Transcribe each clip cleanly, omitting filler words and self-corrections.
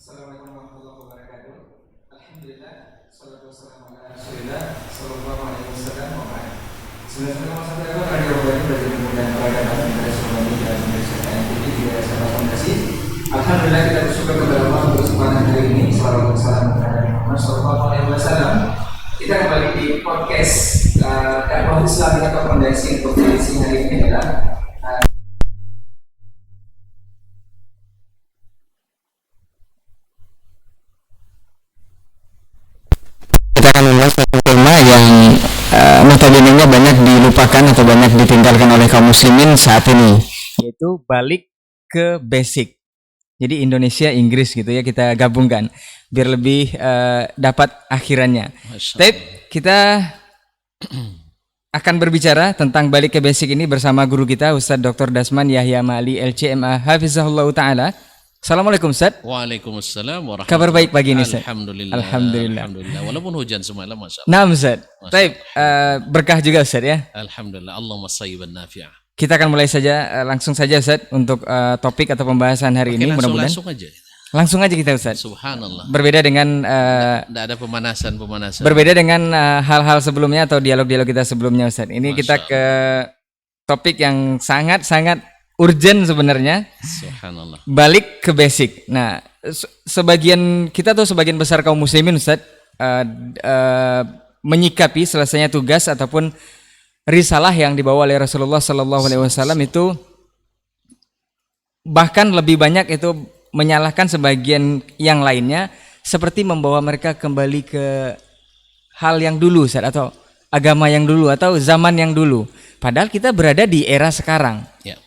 Assalamualaikum warahmatullahi wabarakatuh. Alhamdulillah, salatu wassalamu ala Rasulillah sallallahu alaihi wasallam wa ba'd. Sebelumnya sama satu radio Robbani bagi kemudian peradaban dari Robbani dan Indonesia TV di Yayasan Fondasi. Alhamdulillah kita bersyukur kepada Allah untuk kesempatan hari ini. Salawat dan salam kepada Muhammad sallallahu alaihi wasallam. Kita kembali di podcast dakwah Islam atau Fondasi untuk edisi hari ini adalah kita akan membahas satu tema yang notabene-nya banyak dilupakan atau banyak ditinggalkan oleh kaum muslimin saat ini, yaitu balik ke basic. Jadi Indonesia Inggris gitu ya, kita gabungkan biar lebih dapat akhirannya. Tapi kita akan berbicara tentang balik ke basic ini bersama guru kita Ustadz Dr. Dasman Yahya Ma'ali LCMA Hafizahullah Ta'ala. Assalamualaikum Ustaz. Waalaikumsalam warahmatullahi wabarakatuh. Kabar baik pagi ini Ustaz? Alhamdulillah. Alhamdulillah. Alhamdulillah. Walaupun hujan semalam, masya Allah. Nah Ustaz, baik, berkah juga Ustaz ya. Alhamdulillah. Allahumma sayyiban nafi'ah. Kita akan mulai saja, langsung saja Ustaz untuk topik atau pembahasan hari ini. Mudah-mudahan langsung aja kita Ustaz. Subhanallah. Berbeda dengan tidak ada pemanasan. Berbeda dengan hal-hal sebelumnya atau dialog-dialog kita sebelumnya Ustaz. Ini Masya kita Allah. ke topik yang sangat urgent sebenarnya. Subhanallah. Balik ke basic. Nah, sebagian kita tuh sebagian besar kaum muslimin Ustaz menyikapi selesainya tugas ataupun risalah yang dibawa oleh Rasulullah Sallallahu Alaihi Wasallam itu bahkan lebih banyak itu menyalahkan sebagian yang lainnya, seperti membawa mereka kembali ke hal yang dulu Ustaz, atau agama yang dulu atau zaman yang dulu. Padahal kita berada di era sekarang. Ya.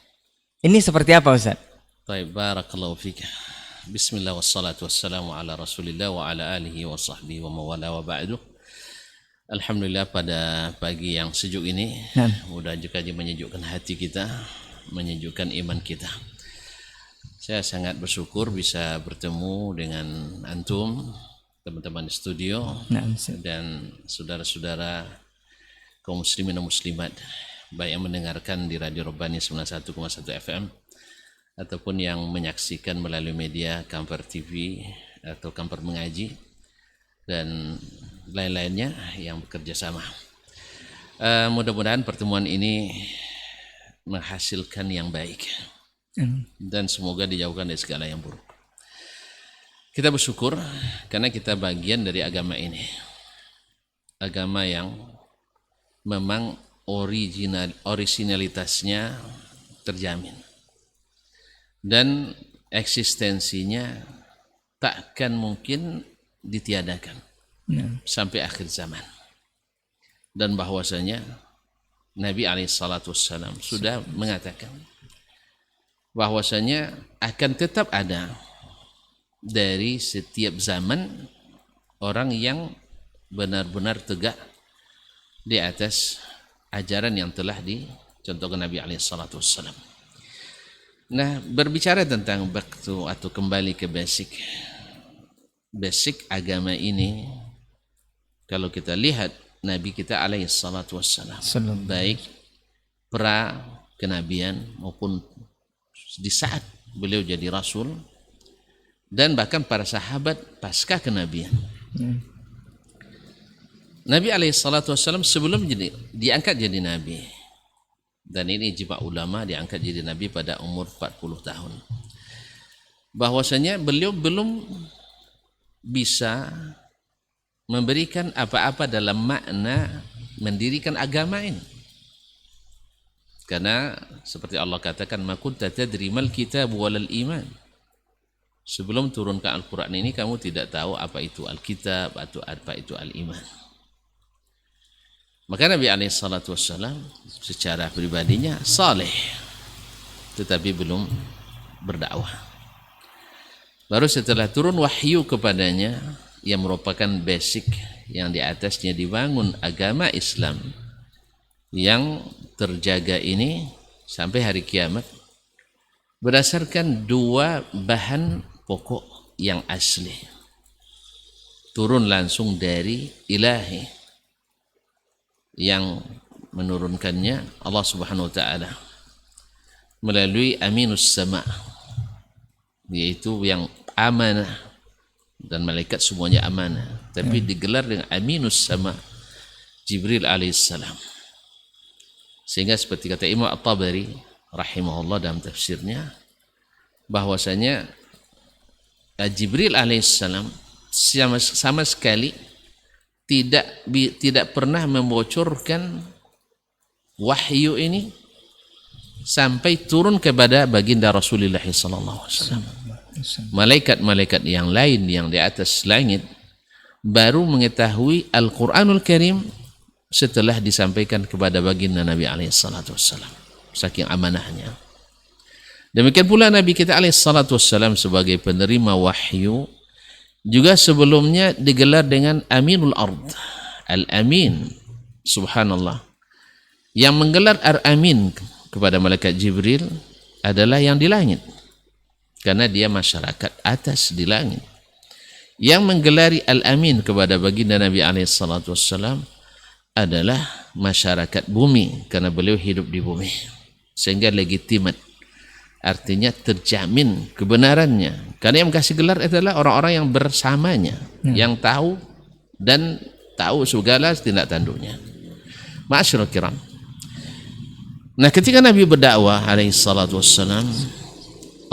Ini seperti apa Ustaz? Baik, barakallahu fika. Bismillah wassalatu wassalamu ala Rasulillah wa ala alihi wa sahbihi wa mawala wa ba'du. Alhamdulillah, pada pagi yang sejuk ini, mudah juga menyejukkan hati kita, menyejukkan iman kita. Saya sangat bersyukur bisa bertemu dengan antum, teman-teman di studio, dan saudara-saudara kaum muslimin dan muslimat, baik yang mendengarkan di Radio Robbani 91,1 FM ataupun yang menyaksikan melalui media Kampar TV atau Kampar Mengaji dan lain-lainnya yang bekerja sama. Mudah-mudahan pertemuan ini menghasilkan yang baik dan semoga dijauhkan dari segala yang buruk. Kita bersyukur karena kita bagian dari agama ini, agama yang memang originalitasnya terjamin dan eksistensinya takkan mungkin ditiadakan sampai akhir zaman, dan bahwasanya Nabi SAW sudah mengatakan bahwasanya akan tetap ada dari setiap zaman orang yang benar-benar tegak di atas ajaran yang telah dicontohkan Nabi SAW. Nah, berbicara tentang waktu atau kembali ke basic agama ini, kalau kita lihat Nabi kita SAW, baik pra kenabian maupun di saat beliau jadi rasul, dan bahkan para sahabat pasca kenabian. Nabi SAW sebelum diangkat jadi nabi, dan ini ijma ulama, diangkat jadi nabi pada umur 40 tahun, bahwasanya beliau belum bisa memberikan apa-apa dalam makna mendirikan agama ini. Karena seperti Allah katakan, ma kunta tadri mal kitab walal iman. Sebelum turunkan Al-Quran ini kamu tidak tahu apa itu Alkitab atau apa itu Al-Iman. Maka Nabi SAW secara pribadinya saleh, tetapi belum berdakwah. Baru setelah turun wahyu kepadanya yang merupakan basic yang di atasnya dibangun agama Islam yang terjaga ini sampai hari kiamat, berdasarkan dua bahan pokok yang asli, turun langsung dari ilahi yang menurunkannya Allah Subhanahu wa taala melalui aminus sama, yaitu yang amanah dan malaikat semuanya amanah, tapi digelar dengan Aminus Sama, Jibril alaihissalam. Sehingga seperti kata Imam At-Tabari rahimahullah dalam tafsirnya, bahwasanya Jibril alaihissalam sama sekali tidak pernah membocorkan wahyu ini sampai turun kepada baginda Rasulullah sallallahu alaihi wasallam. Malaikat-malaikat yang lain yang di atas langit baru mengetahui Al-Quranul Karim setelah disampaikan kepada baginda Nabi alaihi salatu wassalam, saking amanahnya. Demikian pula Nabi kita alaihi salatu wassalam sebagai penerima wahyu juga sebelumnya digelar dengan Aminul Ard, Al-Amin, subhanallah. Yang menggelar Ar-Amin kepada malaikat Jibril adalah yang di langit, karena dia masyarakat atas di langit. Yang menggelari Al-Amin kepada baginda Nabi SAW adalah masyarakat bumi, karena beliau hidup di bumi, sehingga legitimat, artinya terjamin kebenarannya, karena yang kasih gelar adalah orang-orang yang bersamanya, yang tahu dan tahu segala tindak tanduknya. Ma'asyiral kiram, nah ketika Nabi berdakwah alaihi salatu wassalam,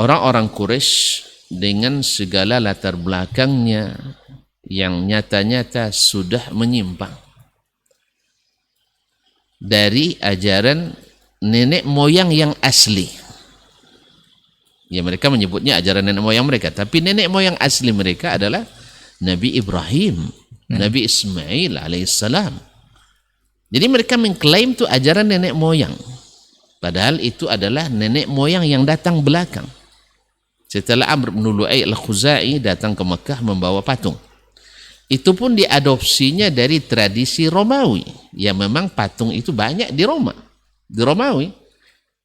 orang-orang Quraisy dengan segala latar belakangnya yang nyata-nyata sudah menyimpang dari ajaran nenek moyang yang asli. Ya, mereka menyebutnya ajaran nenek moyang mereka, tapi nenek moyang asli mereka adalah Nabi Ibrahim, Nabi Ismail alaihissalam. Jadi mereka mengklaim itu ajaran nenek moyang, padahal itu adalah nenek moyang yang datang belakang. Setelah Amr bin Lu'ay al-Khuzai datang ke Mekah membawa patung, itu pun diadopsinya dari tradisi Romawi. Ya, memang patung itu banyak di Roma, di Romawi.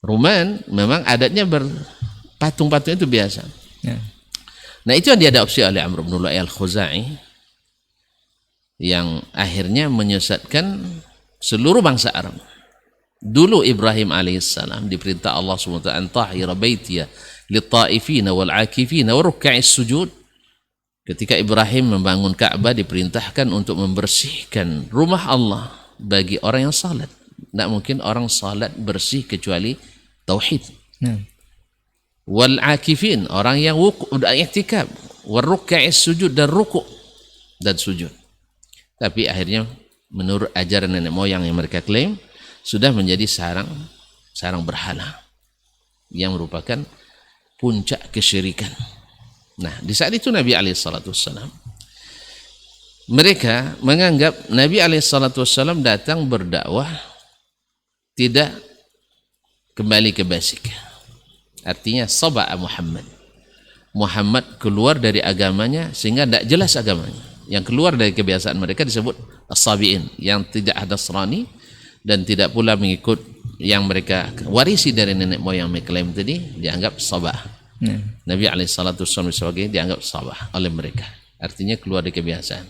Roman memang adatnya berpatung-patung itu biasa. Nah, itu yang diadopsi oleh Amr bin Lu'ay al-Khuzai, yang akhirnya menyesatkan seluruh bangsa Arab. Dulu Ibrahim alaihissalam diperintah Allah SWT, antahira baitiya lit-ta'ifina wal-akifina wa ruk'a'is sujud. Ketika Ibrahim membangun Ka'bah, diperintahkan untuk membersihkan rumah Allah bagi orang yang salat. Tidak mungkin orang salat bersih kecuali tauhid. Wal-akifin, orang yang i'tikaf, wa ruk'a'is sujud, dan rukuk dan sujud. Tapi akhirnya menurut ajaran nenek moyang yang mereka klaim, sudah menjadi sarang berhala yang merupakan puncak kesyirikan. Nah, di saat itu Nabi alaihissalam, mereka menganggap Nabi alaihissalam datang berdakwah tidak kembali ke basic, artinya saba'a Muhammad keluar dari agamanya sehingga tidak jelas agamanya. Yang keluar dari kebiasaan mereka disebut as-sabi'in, yang tidak ada nasrani dan tidak pula mengikut yang mereka warisi dari nenek moyang mengklaim tadi, dianggap sabah. Nabi alaihissalam sebagai dianggap sabah oleh mereka, artinya keluar dari kebiasaan.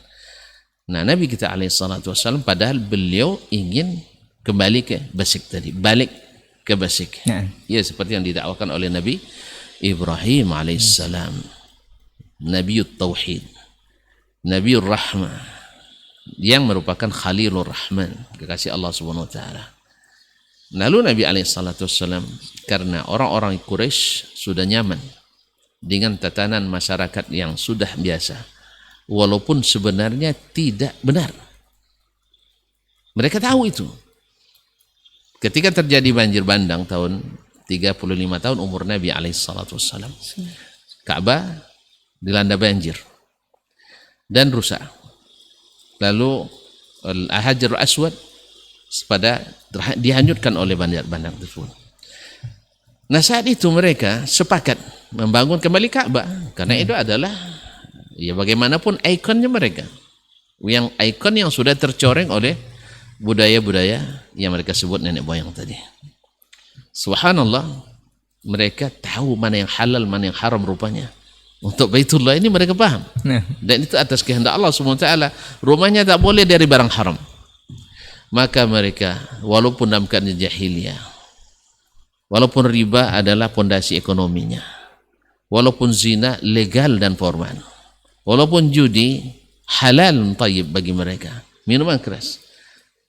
Nah, Nabi kita alaihissalam padahal beliau ingin kembali ke basic tadi, balik ke basic. Ya, seperti yang didakwakan oleh Nabi Ibrahim alaihissalam, Nabiut Tauhid, Nabiur Rahmah, yang merupakan Khalilur Rahman, kekasih Allah Subhanahu wa taala. Lalu Nabi alaihissalam, karena orang-orang Quraisy sudah nyaman dengan tatanan masyarakat yang sudah biasa, walaupun sebenarnya tidak benar. Mereka tahu itu. Ketika terjadi banjir bandang tahun 35 tahun umur Nabi alaihissalam, Ka'bah dilanda banjir dan rusak. Lalu Al-Hajarul Aswad dihanyutkan oleh bandang tersebut. Nah, saat itu mereka sepakat membangun kembali Ka'bah, karena itu adalah ya bagaimanapun ikonnya mereka, yang ikon yang sudah tercoreng oleh budaya-budaya yang mereka sebut nenek moyang tadi. Subhanallah, mereka tahu mana yang halal, mana yang haram rupanya. Untuk Baitullah ini mereka paham. Dan itu atas kehendak Allah SWT. Rumahnya tak boleh dari barang haram. Maka mereka, walaupun dalam keadaan jahiliyah, walaupun riba adalah pondasi ekonominya, walaupun zina legal dan formal, Walaupun judi halal tayyib bagi mereka, minuman keras.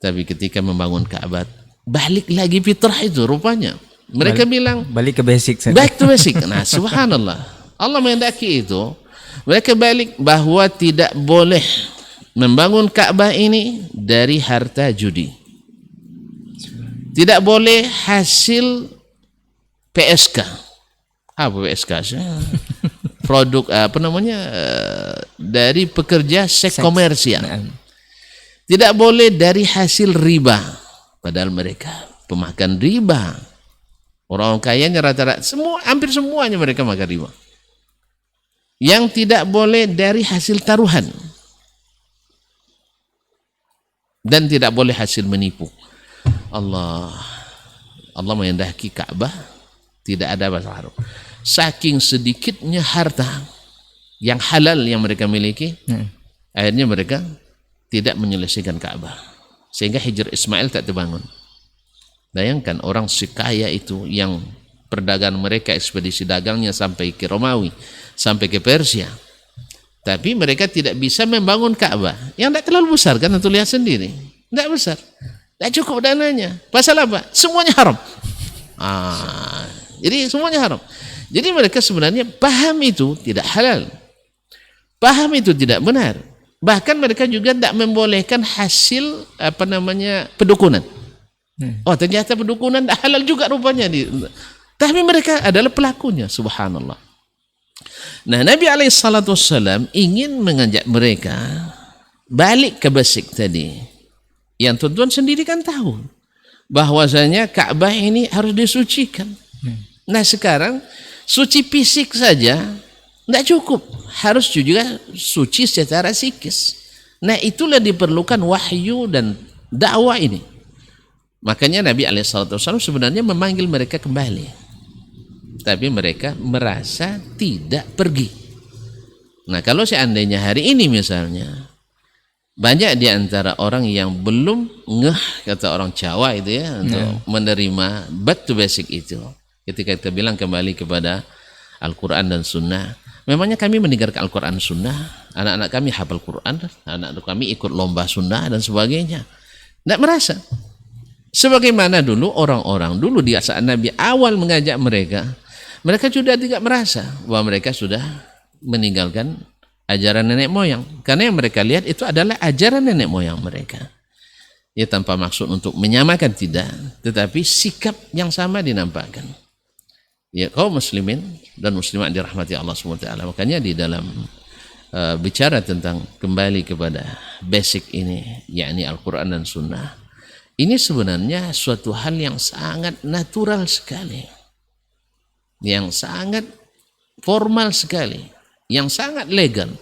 Tapi ketika membangun Ka'bah, balik lagi fitrah itu rupanya. Mereka bilang balik ke basic. Back to basic. Nah, subhanallah. Allah menghendaki itu. Mereka balik bahwa tidak boleh membangun Ka'bah ini dari harta judi. Tidak boleh hasil PSK. Apa PSK? Produk dari pekerja seks komersial. Tidak boleh dari hasil riba. Padahal mereka pemakan riba. Orang kayanya rata-rata hampir semuanya mereka makan riba. Yang tidak boleh dari hasil taruhan. Dan tidak boleh hasil menipu. Allah menghendaki Ka'bah tidak ada bahasa haram. Saking sedikitnya harta yang halal yang mereka miliki, akhirnya mereka tidak menyelesaikan Ka'bah, sehingga Hijr Ismail tak terbangun. Bayangkan orang sekaya itu yang perdagangan mereka, ekspedisi dagangnya sampai ke Romawi, sampai ke Persia, tapi mereka tidak bisa membangun Ka'bah yang tidak terlalu besar kan, untuk lihat sendiri, tidak besar, tidak cukup dananya. Pasal apa? Semuanya haram. Jadi semuanya haram. Jadi mereka sebenarnya paham itu tidak halal, paham itu tidak benar. Bahkan mereka juga tidak membolehkan hasil pedukunan. Oh, ternyata pedukunan tidak halal juga rupanya. Tapi mereka adalah pelakunya, subhanallah. Nah, Nabi SAW ingin mengajak mereka balik ke basic tadi. Yang tuan-tuan sendiri kan tahu bahwasanya Ka'bah ini harus disucikan. Nah, sekarang suci fisik saja tidak cukup, harus juga suci secara psikis. Nah, itulah diperlukan wahyu dan dakwah ini. Makanya Nabi SAW sebenarnya memanggil mereka kembali, tapi mereka merasa tidak pergi. Nah, kalau seandainya hari ini misalnya banyak di antara orang yang belum ngeh, kata orang Jawa itu ya, untuk menerima back to basic itu. Ketika kita bilang kembali kepada Al-Quran dan Sunnah, memangnya kami meninggalkan Al-Quran dan Sunnah, anak-anak kami hafal Quran, anak-anak kami ikut lomba Sunnah dan sebagainya. Tidak merasa. Sebagaimana dulu orang-orang dulu di saat Nabi awal mengajak mereka, mereka sudah tidak merasa bahwa mereka sudah meninggalkan ajaran nenek moyang, karena yang mereka lihat itu adalah ajaran nenek moyang mereka. Ya, tanpa maksud untuk menyamakan tidak, tetapi sikap yang sama dinampakkan. Ya, kaum muslimin dan muslimat dirahmati Allah SWT. Makanya di dalam bicara tentang kembali kepada basic ini, yakni Al-Quran dan Sunnah, ini sebenarnya suatu hal yang sangat natural sekali, yang sangat formal sekali, yang sangat legal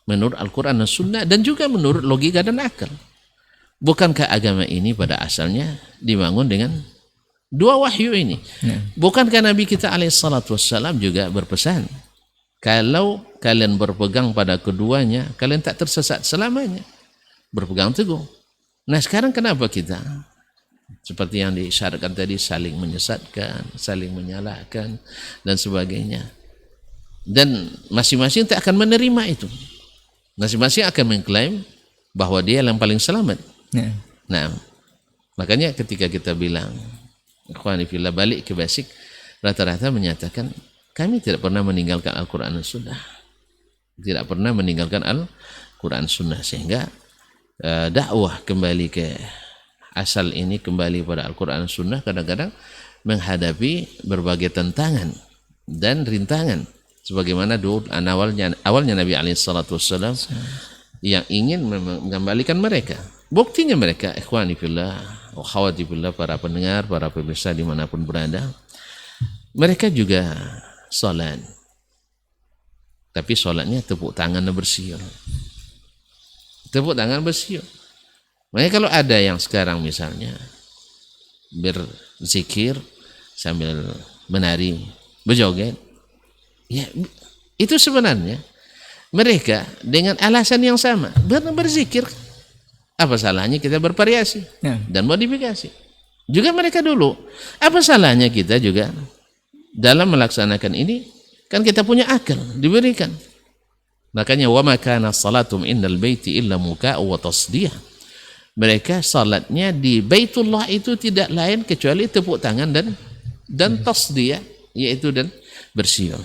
menurut Al-Quran dan Sunnah, dan juga menurut logika dan akal. Bukankah agama ini pada asalnya dibangun dengan dua wahyu ini? Bukankah Nabi kita alaihissalam juga berpesan, kalau kalian berpegang pada keduanya, kalian tak tersesat selamanya. Berpegang teguh. Nah, sekarang kenapa kita seperti yang disyaratkan tadi, saling menyesatkan, saling menyalahkan dan sebagainya, dan masing-masing tak akan menerima itu. Masing-masing akan mengklaim bahwa dia yang paling selamat. Nah, makanya ketika kita bilang ikhwani fillah balik ke basic, rata-rata menyatakan kami tidak pernah meninggalkan Al-Quran dan Sunnah, tidak pernah meninggalkan Al-Quran Sunnah, sehingga dakwah kembali ke asal ini, kembali pada Al-Quran dan Sunnah, kadang-kadang menghadapi berbagai tantangan dan rintangan, sebagaimana dulu awalnya Nabi SAW yang ingin mengembalikan mereka. Buktinya mereka, ikhwani fillah, akhwati fillah, para pendengar, para pemirsa dimanapun berada, mereka juga sholat, tapi sholatnya tepuk tangan bersiul, tepuk tangan bersiul. Makanya kalau ada yang sekarang misalnya berzikir sambil menari, berjoget, ya itu sebenarnya mereka dengan alasan yang sama, berzikir. Apa salahnya kita bervariasi dan modifikasi? Juga mereka dulu, apa salahnya kita juga dalam melaksanakan ini? Kan kita punya akal diberikan. Makanya wa ma kana salatum innal baiti illa muka'u wa tasdiyah. Mereka salatnya di Baitullah itu tidak lain kecuali tepuk tangan dan tasdiyah, yaitu dan bersiul.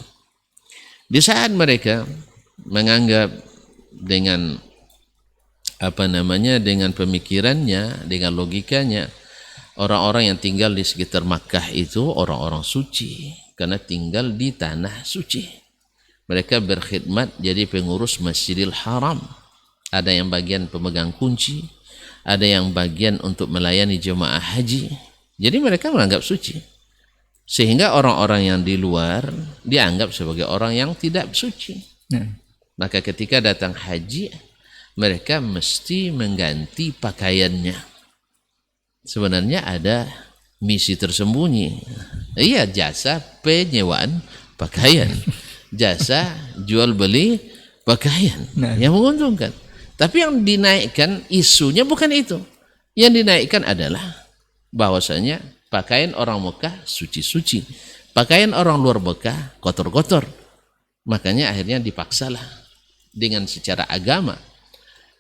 Di saat mereka menganggap dengan dengan pemikirannya, dengan logikanya, orang-orang yang tinggal di sekitar Makkah itu orang-orang suci karena tinggal di tanah suci. Mereka berkhidmat jadi pengurus Masjidil Haram. Ada yang bagian pemegang kunci, ada yang bagian untuk melayani jemaah haji. Jadi mereka menganggap suci. Sehingga orang-orang yang di luar dianggap sebagai orang yang tidak suci. Maka ketika datang haji, mereka mesti mengganti pakaiannya. Sebenarnya ada misi tersembunyi. Iya, jasa penyewaan pakaian. Jasa jual beli pakaian yang menguntungkan. Tapi yang dinaikkan isunya bukan itu. Yang dinaikkan adalah bahwasanya pakaian orang Mekah suci-suci, pakaian orang luar Mekah kotor-kotor. Makanya akhirnya dipaksalah dengan secara agama,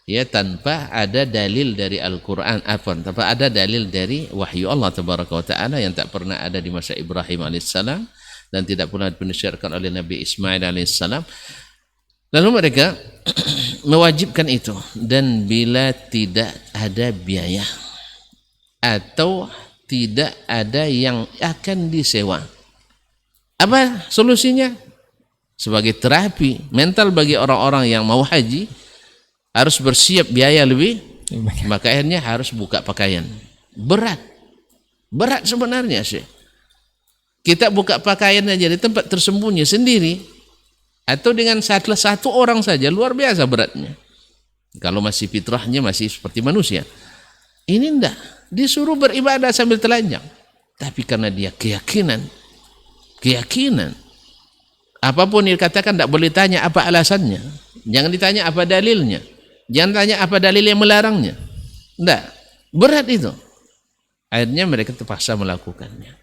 ya, tanpa ada dalil dari Al-Quran, tanpa ada dalil dari wahyu Allah Tabaraka wa Ta'ala yang tak pernah ada di masa Ibrahim alaihissalam dan tidak pernah disyariatkan oleh Nabi Ismail alaihissalam. Lalu mereka mewajibkan itu, dan bila tidak ada biaya atau tidak ada yang akan disewa, apa solusinya? Sebagai terapi mental bagi orang-orang yang mau haji, harus bersiap biaya lebih, maka akhirnya harus buka pakaian. Berat sebenarnya sih. Kita buka pakaian aja di tempat tersembunyi sendiri, atau dengan satu orang saja, luar biasa beratnya. Kalau masih fitrahnya masih seperti manusia. Ini enggak, disuruh beribadah sambil telanjang. Tapi karena dia keyakinan, apapun dikatakan tidak boleh tanya apa alasannya, jangan ditanya apa dalilnya, jangan tanya apa dalil yang melarangnya. Enggak, berat itu. Akhirnya mereka terpaksa melakukannya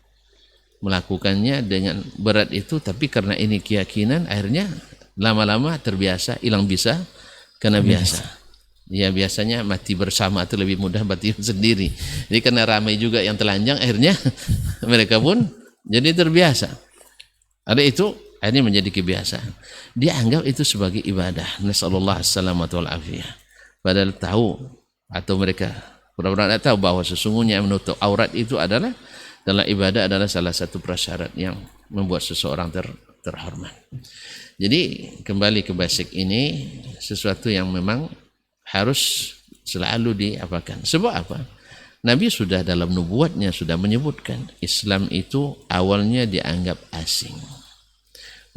dengan berat itu. Tapi karena ini keyakinan, akhirnya lama-lama terbiasa, hilang bisa karena biasa. Ya, biasanya mati bersama itu lebih mudah mati sendiri. Jadi karena ramai juga yang telanjang, akhirnya mereka pun jadi terbiasa. Ada itu, akhirnya menjadi kebiasaan. Dia anggap itu sebagai ibadah. Nasallallahu alaihi wasallam. Padahal tahu, atau mereka benar-benar tahu bahwa sesungguhnya menutup aurat itu adalah dalam ibadah adalah salah satu prasyarat yang membuat seseorang terhormat. Jadi kembali ke basic ini, sesuatu yang memang harus selalu diapakan. Sebab apa? Nabi sudah dalam nubuatnya sudah menyebutkan Islam itu awalnya dianggap asing.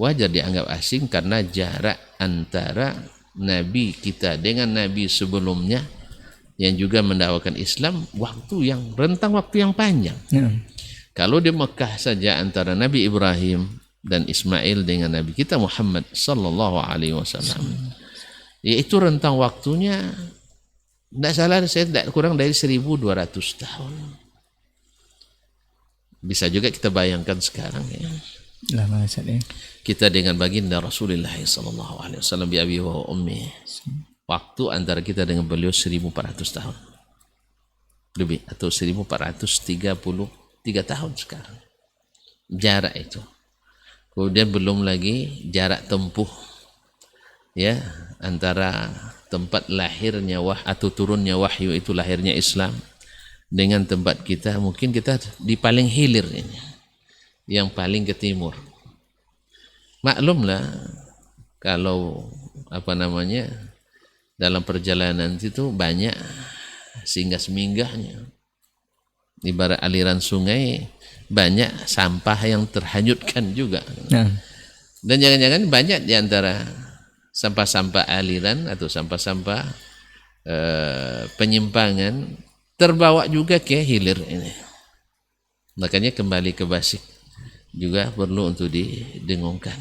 Wajar dianggap asing karena jarak antara Nabi kita dengan Nabi sebelumnya yang juga mendakwakan Islam rentang waktu yang panjang. Kalau di Mekah saja antara Nabi Ibrahim dan Ismail dengan Nabi kita Muhammad sallallahu alaihi wasallam, yaitu rentang waktunya tidak salah saya tidak kurang dari 1200 tahun. Bisa juga kita bayangkan sekarang, ya. Lama sekali. Kita dengan baginda Rasulullah sallallahu alaihi wasallam bi abi wa ummi. Waktu antara kita dengan beliau 1400 tahun. Lebih, atau 1433 tahun sekarang. Jarak itu. Kemudian belum lagi jarak tempuh, ya, antara tempat lahirnya atau turunnya wahyu itu lahirnya Islam dengan tempat kita. Mungkin kita di paling hilir ini, yang paling ke timur. Maklumlah kalau dalam perjalanan itu banyak singgah-seminggahnya. Ibarat aliran sungai, banyak sampah yang terhanyutkan juga. Dan jangan-jangan banyak di antara sampah-sampah aliran atau sampah-sampah penyimpangan terbawa juga ke hilir ini. Makanya kembali ke basic juga perlu untuk didengungkan.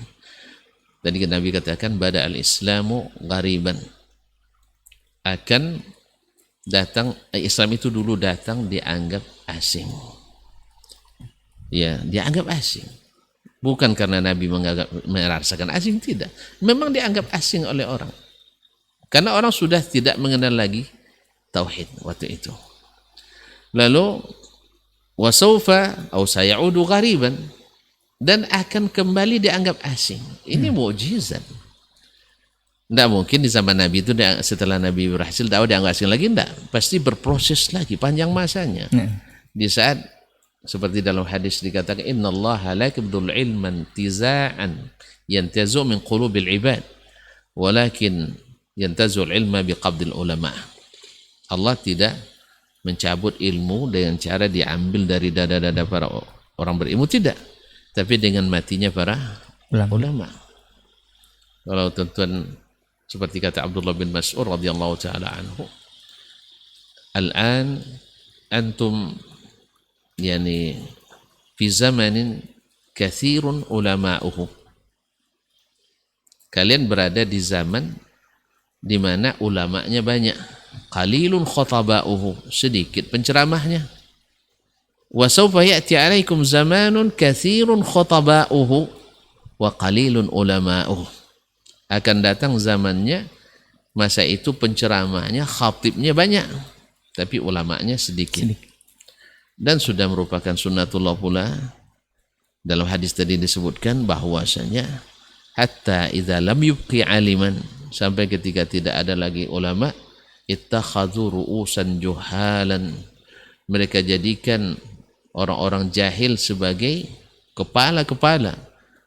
Tadi Nabi katakan bada al-islamu ghariban, akan datang, Islam itu dulu datang dianggap asing. Ya, dianggap asing. Bukan karena Nabi merasakan asing, tidak. Memang dianggap asing oleh orang. Karena orang sudah tidak mengenal lagi tauhid waktu itu. Lalu wasaufa atau sayaudu ghariban, dan akan kembali dianggap asing. Ini mukjizat. Tidak mungkin di zaman Nabi itu setelah Nabi berhasil dakwah dianggap asing lagi, tidak. Pasti berproses lagi panjang masanya. Di saat seperti dalam hadis dikatakan innallaha la yaqbidul ilman tiza'an yantazu min qulubil ibad walakin yantazul ilma biqabdil ulama. Allah tidak mencabut ilmu dengan cara diambil dari dada-dada para orang berilmu, tidak, tapi dengan matinya para ulama. Kalau tuan-tuan seperti kata Abdullah bin Mas'ud radhiyallahu taala anhu, al-an antum yani fi zamanin katsirun ulama'uhu. Kalian berada di zaman di mana ulamanya banyak. Qalilun khataba'uhu, sedikit penceramahnya. Wa sawfa ya'ti 'alaikum zamanun katsirun khataba'uhu wa qalilun ulama'uhu. Akan datang zamannya, masa itu penceramahnya, khatibnya banyak, tapi ulamanya sedikit. Dan sudah merupakan sunnatullah pula. Dalam hadis tadi disebutkan bahwasanya hatta idza lam yubqi aliman, sampai ketika tidak ada lagi ulama, ittakhadhu ru'usan juhalan, mereka jadikan orang-orang jahil sebagai kepala-kepala,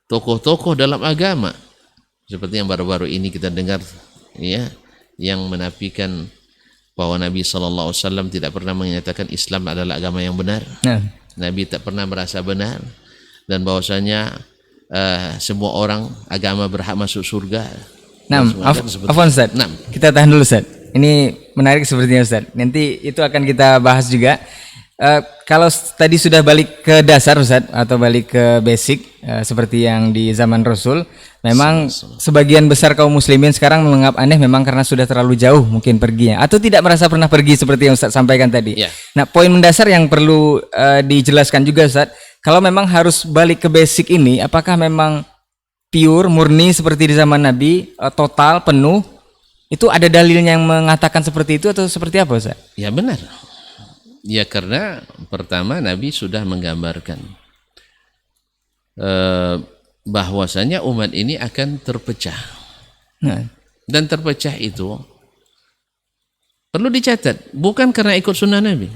tokoh-tokoh dalam agama. Seperti yang baru-baru ini kita dengar, ya, yang menafikan bahwa Nabi SAW tidak pernah menyatakan Islam adalah agama yang benar. Nabi tak pernah merasa benar, dan bahwasanya semua orang agama berhak masuk surga. Afwan Ustaz, kita tahan dulu Ustaz. Ini menarik sepertinya Ustaz. Nanti itu akan kita bahas juga. Kalau tadi sudah balik ke dasar Ustaz, atau balik ke basic seperti yang di zaman Rasul, memang sebagian besar kaum muslimin sekarang menganggap aneh memang karena sudah terlalu jauh mungkin perginya, atau tidak merasa pernah pergi seperti yang Ustaz sampaikan tadi. Nah, poin mendasar yang perlu dijelaskan juga Ustaz, kalau memang harus balik ke basic ini, apakah memang pure, murni seperti di zaman Nabi, total, penuh, itu ada dalilnya yang mengatakan seperti itu atau seperti apa Ustaz? Ya benar. Ya karena pertama Nabi sudah menggambarkan bahwasanya umat ini akan terpecah. Dan terpecah itu perlu dicatat, bukan karena ikut sunnah Nabi.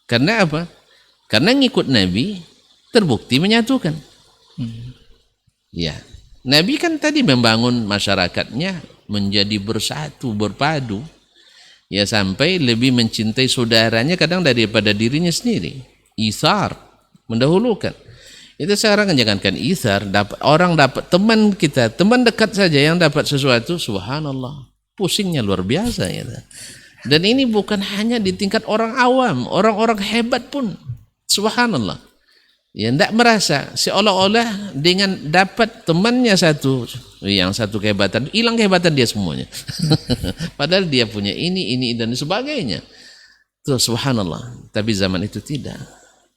Karena apa? Karena ngikut Nabi terbukti menyatukan. Ya, Nabi kan tadi membangun masyarakatnya menjadi bersatu, berpadu. Ya, sampai lebih mencintai saudaranya kadang daripada dirinya sendiri. Ithar, mendahulukan. Itu sekarang kan jangankan ithar, orang dapat teman kita, teman dekat saja yang dapat sesuatu, subhanallah, pusingnya luar biasa ya. Dan ini bukan hanya di tingkat orang awam, orang-orang hebat pun, subhanallah. Ya, tidak merasa seolah-olah dengan dapat temannya satu, yang satu kehebatan, hilang kehebatan dia semuanya. Padahal dia punya ini dan sebagainya. Tuh subhanallah. Tapi zaman itu tidak.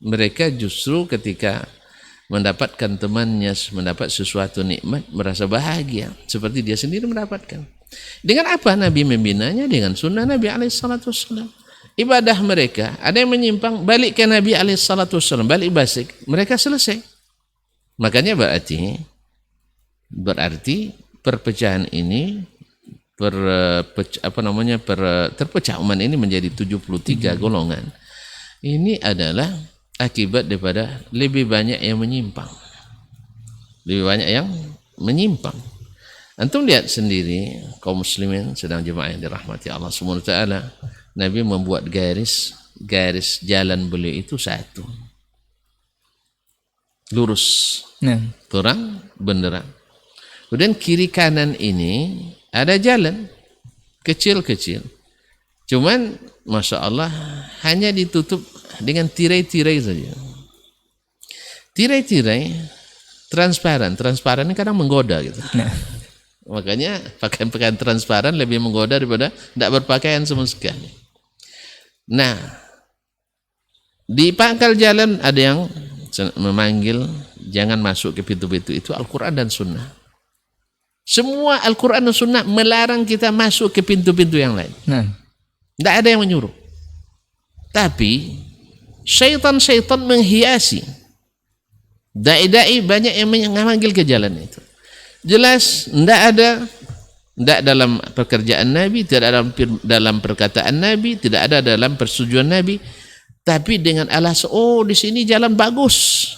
Mereka justru ketika mendapatkan temannya, mendapat sesuatu nikmat, merasa bahagia seperti dia sendiri mendapatkan. Dengan apa Nabi membinanya? Dengan sunnah Nabi SAW. Ibadah mereka ada yang menyimpang, balik ke Nabi SAW, balik basic, mereka selesai. Makanya berarti perpecahan ini terpecah umat ini menjadi 73 golongan. Ini adalah akibat daripada lebih banyak yang menyimpang. Lebih banyak yang menyimpang. Antum lihat sendiri kaum muslimin sedang jemaah yang dirahmati Allah Subhanahu wa taala. Nabi membuat garis jalan beliau itu satu, lurus, terang benderang. Kemudian kiri kanan ini ada jalan kecil-kecil, cuman masya Allah hanya ditutup dengan tirai-tirai saja. Tirai-tirai transparan ini kadang menggoda gitu. Makanya pakaian transparan lebih menggoda daripada tidak berpakaian sama sekali. Nah, di pangkal jalan ada yang memanggil jangan masuk ke pintu-pintu itu Al-Quran dan Sunnah. Semua Al-Quran dan Sunnah melarang kita masuk ke pintu-pintu yang lain. Tidak ada yang menyuruh. Tapi syaitan-syaitan menghiasi. Dai-dai banyak yang memanggil ke jalan itu. Jelas tidak dalam pekerjaan Nabi, tidak dalam perkataan Nabi, tidak ada dalam persetujuan Nabi. Tapi dengan alasan, di sini jalan bagus,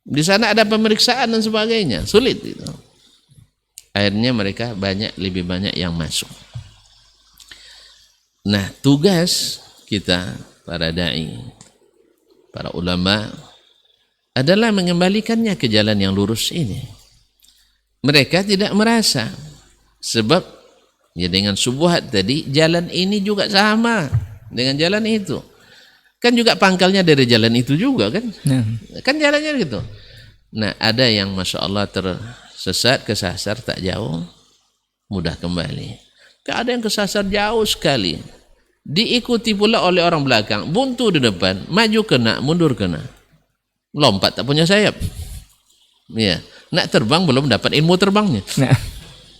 di sana ada pemeriksaan dan sebagainya, sulit itu. Akhirnya mereka lebih banyak yang masuk. Nah, tugas kita para dai, para ulama adalah mengembalikannya ke jalan yang lurus ini. Mereka tidak merasa, sebab ya dengan syubhat tadi, jalan ini juga sama dengan jalan itu. Kan juga pangkalnya dari jalan itu juga kan? Kan jalannya gitu. Nah, ada yang Masya Allah tersesat, kesasar tak jauh, mudah kembali. Ada yang kesasar jauh sekali, diikuti pula oleh orang belakang, buntu di depan, maju kena, mundur kena, lompat tak punya sayap. Ya, nak terbang belum dapat ilmu terbangnya.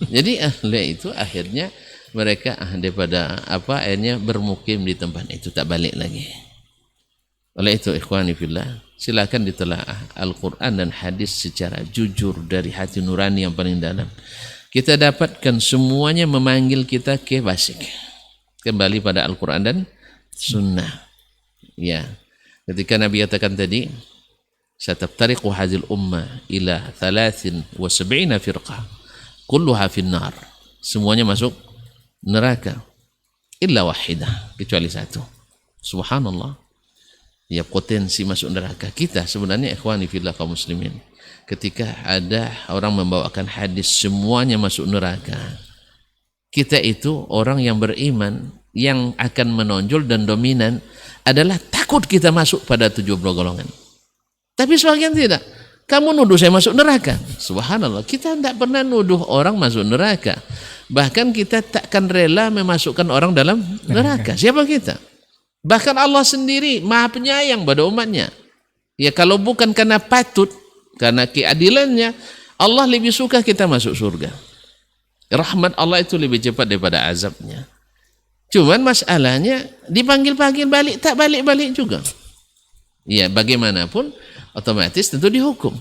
Jadi itu akhirnya mereka daripada akhirnya bermukim di tempat itu, tak balik lagi. Oleh itu ikhwani fillah, silakan ditelaah Al-Quran dan hadis secara jujur dari hati nurani yang paling dalam. Kita dapatkan semuanya memanggil kita ke basic, kembali pada Al-Quran dan Sunnah. Ya, ketika Nabi katakan tadi, "Sataftariqu hadhil ummah ila 73 firqah, kulluha finnar." Semuanya masuk neraka illa wahidah, kecuali satu. Subhanallah. Ya, potensi masuk neraka kita sebenarnya ikhwani fillah kaum muslimin. Ketika ada orang membawakan hadis semuanya masuk neraka, kita itu orang yang beriman yang akan menonjol dan dominan adalah takut kita masuk pada 70 golongan. Tapi sebagian tidak. Kamu nuduh saya masuk neraka. Subhanallah, kita tidak pernah nuduh orang masuk neraka. Bahkan kita takkan rela memasukkan orang dalam neraka. Siapa kita? Bahkan Allah sendiri maha penyayang pada umatnya. Ya, kalau bukan karena patut, karena keadilannya, Allah lebih suka kita masuk surga. Rahmat Allah itu lebih cepat daripada azabnya. Cuman masalahnya dipanggil-panggil balik, tak balik-balik juga. Ya, bagaimanapun otomatis tentu dihukum.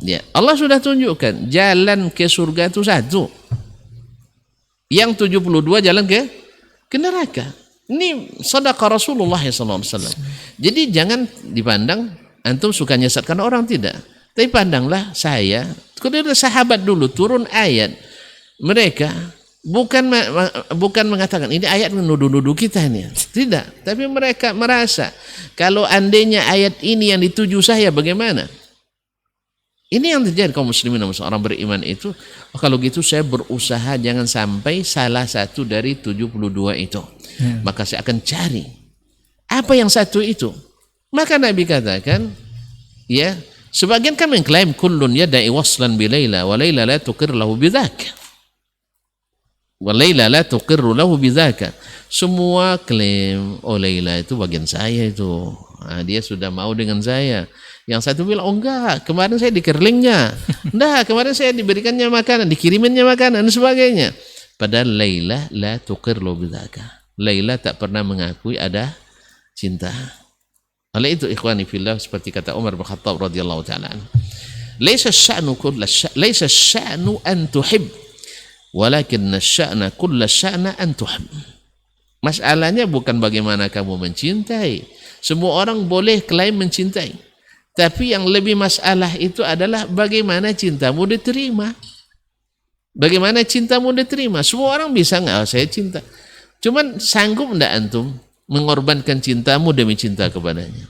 Ya, Allah sudah tunjukkan jalan ke surga itu satu. Yang 72 jalan ke neraka. Ini sedekah Rasulullah SAW. Jadi jangan dipandang antum suka nyesatkan orang, tidak. Tapi pandanglah saya, kalau sahabat dulu turun ayat, mereka bukan mengatakan ini ayat menuduh-nuduh kita ini, tidak. Tapi mereka merasa kalau andainya ayat ini yang dituju saya bagaimana? Ini yang terjadi kaum muslimin dan orang beriman itu. Kalau gitu saya berusaha jangan sampai salah satu dari 72 itu. Maka saya akan cari apa yang satu itu. Maka Nabi katakan, ya, sebagian kan mengklaim kullun yada'i waslan bi Laila wa Laila la tuqir lahu bidzaka. Wa Laila la tuqir lahu bidzaka. Semua klaim Laila itu bagian saya itu. Dia sudah mau dengan saya. Yang satu bilang, enggak, kemarin saya dikerlingnya. Enggak, kemarin saya diberikannya makanan, dikiriminnya makanan dan sebagainya. Padahal Laila la tuqir lahu bidzaka. Laila tak pernah mengakui ada cinta. Oleh itu ikhwani fillah, seperti kata Umar bin Khattab radhiyallahu taala, "Laisa asy-sya'nu an tuhib, walakin asy-sya'na kulla sya'na an tuhib." Masalahnya bukan bagaimana kamu mencintai. Semua orang boleh klaim mencintai. Tapi yang lebih masalah itu adalah bagaimana cintamu diterima. Bagaimana cintamu diterima. Semua orang bisa enggak, saya cinta. Cuman sanggup enggak antum mengorbankan cintamu demi cinta kepadanya?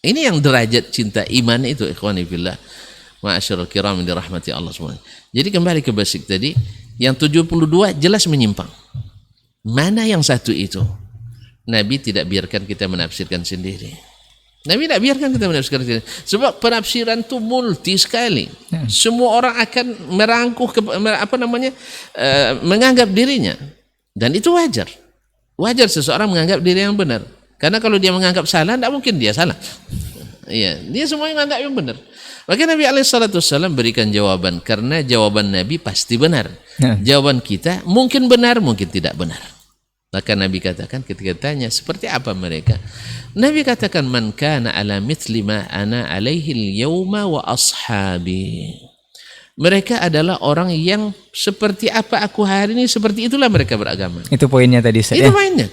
Ini yang derajat cinta iman itu ikhwani fillah. Ma'asyiral kiram yang dirahmati Allah semua. Jadi kembali ke basic tadi, yang 72 jelas menyimpang. Mana yang satu itu? Nabi tidak biarkan kita menafsirkan sendiri. Nabi tidak biarkan kita menafsirkan sendiri. Sebab penafsiran itu multi sekali. Semua orang akan merangkuh menganggap dirinya. Dan itu wajar. Wajar seseorang menganggap diri yang benar. Karena kalau dia menganggap salah, tidak mungkin dia salah. Iya, dia semuanya nganggap yang benar. Maka Nabi SAW berikan jawaban, karena jawaban Nabi pasti benar. Jawaban kita mungkin benar, mungkin tidak benar. Maka Nabi katakan ketika tanya seperti apa mereka, Nabi katakan, man kana ala mithli ma ana alaihi al-yawma wa ashabi. Mereka adalah orang yang seperti apa aku hari ini, seperti itulah mereka beragama. Itu poinnya tadi saya. Itu poinnya.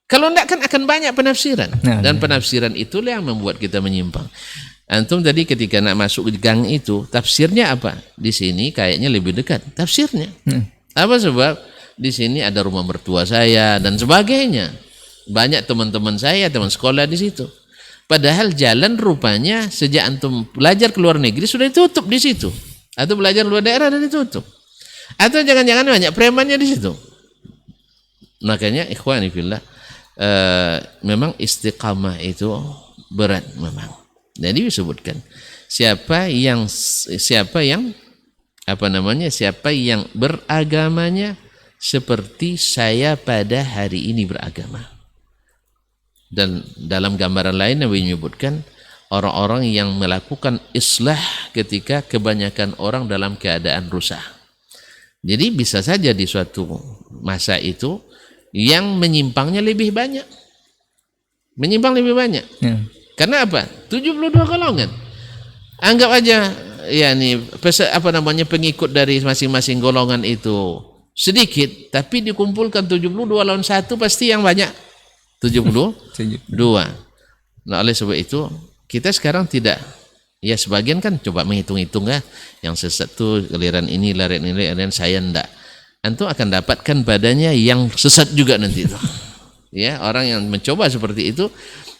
Kalau enggak kan akan banyak penafsiran. Dan penafsiran itulah yang membuat kita menyimpang. Antum tadi ketika nak masuk ke gang itu, tafsirnya apa? Di sini kayaknya lebih dekat. Tafsirnya. Apa sebab? Di sini ada rumah mertua saya dan sebagainya. Banyak teman-teman saya, teman sekolah di situ. Padahal jalan rupanya sejak antum belajar ke luar negeri sudah ditutup di situ. Atau belajar luar daerah dan ditutup. Atau jangan-jangan banyak premannya di situ. Makanya ikhwani fillah, memang istiqamah itu berat memang. Jadi disebutkan siapa yang beragamanya seperti saya pada hari ini beragama. Dan dalam gambaran lain Nabi menyebutkan orang-orang yang melakukan islah ketika kebanyakan orang dalam keadaan rusak. Jadi bisa saja di suatu masa itu yang menyimpangnya lebih banyak. Menyimpang lebih banyak. Karena apa? 72 golongan. Anggap aja pengikut dari masing-masing golongan itu sedikit, tapi dikumpulkan 72 lawan 1 pasti yang banyak 72. Nah, oleh sebab itu kita sekarang tidak, ya sebagian kan coba menghitung-hitung ya, yang sesat tuh giliran ini, larian saya ndak. Antum akan dapatkan padanya yang sesat juga nanti itu. Ya, orang yang mencoba seperti itu,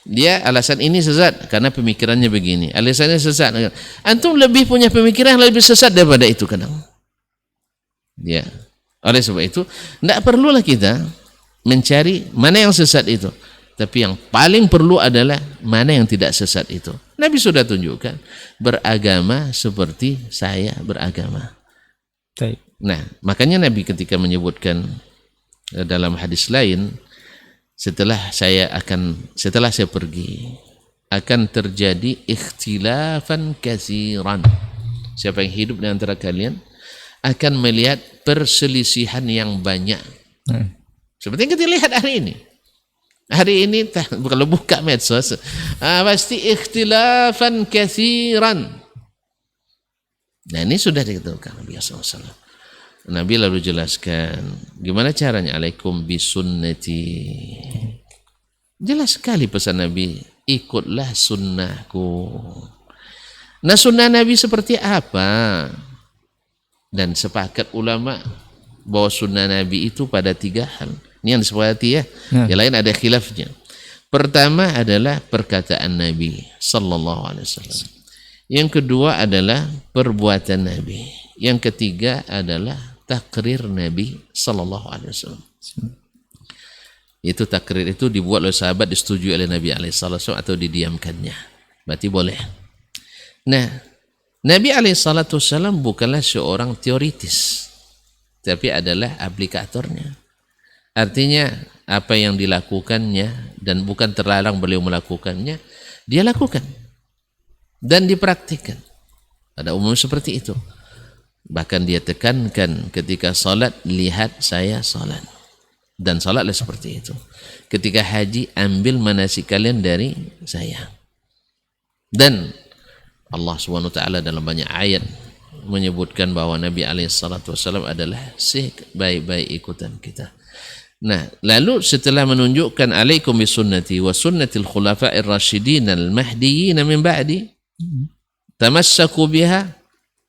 dia alasan ini sesat karena pemikirannya begini, alasannya sesat. Antum lebih punya pemikiran yang lebih sesat daripada itu kadang. Ya, oleh sebab itu tidak perlulah kita mencari mana yang sesat itu, tapi yang paling perlu adalah mana yang tidak sesat itu. Nabi sudah tunjukkan, beragama seperti saya beragama. Nah, makanya Nabi ketika menyebutkan dalam hadis lain, setelah saya pergi akan terjadi ikhtilafan katsiran. Siapa yang hidup di antara kalian akan melihat perselisihan yang banyak. Seperti yang kita lihat hari ini. Hari ini kalau buka medsos pasti ikhtilafan katsiran. Nah, ini sudah dikatakan Nabi SAW. Nabi lalu jelaskan gimana caranya, alaikum bisunnati. Jelas sekali pesan Nabi, ikutlah sunnahku. Nah, sunnah Nabi seperti apa? Dan sepakat ulama bahwa sunnah Nabi itu pada 3 hal. Ini yang disepakati ya. Yang lain ada khilafnya. Pertama adalah perkataan Nabi sallallahu alaihi wasallam. Yang kedua adalah perbuatan Nabi. Yang ketiga adalah takrir Nabi sallallahu alaihi wasallam. Itu takrir itu dibuat oleh sahabat, disetujui oleh Nabi alaihi wasallam atau didiamkannya. Berarti boleh. Nah, Nabi alaihi wasallam bukanlah seorang teoritis, tapi adalah aplikatornya. Artinya apa yang dilakukannya dan bukan terlarang beliau melakukannya, dia lakukan dan dipraktikkan. Pada umum seperti itu. Bahkan dia tekankan ketika salat, lihat saya salat. Dan salatlah seperti itu. Ketika haji, ambil manasik kalian dari saya. Dan Allah SWT dalam banyak ayat menyebutkan bahwa Nabi SAW adalah sebaik-baik ikutan kita. Nah, lalu setelah menunjukkan alaikum bisunnati wa sunnatil khulafa'ir rasyidin al-mahdiyyin min ba'di, tamassaku biha,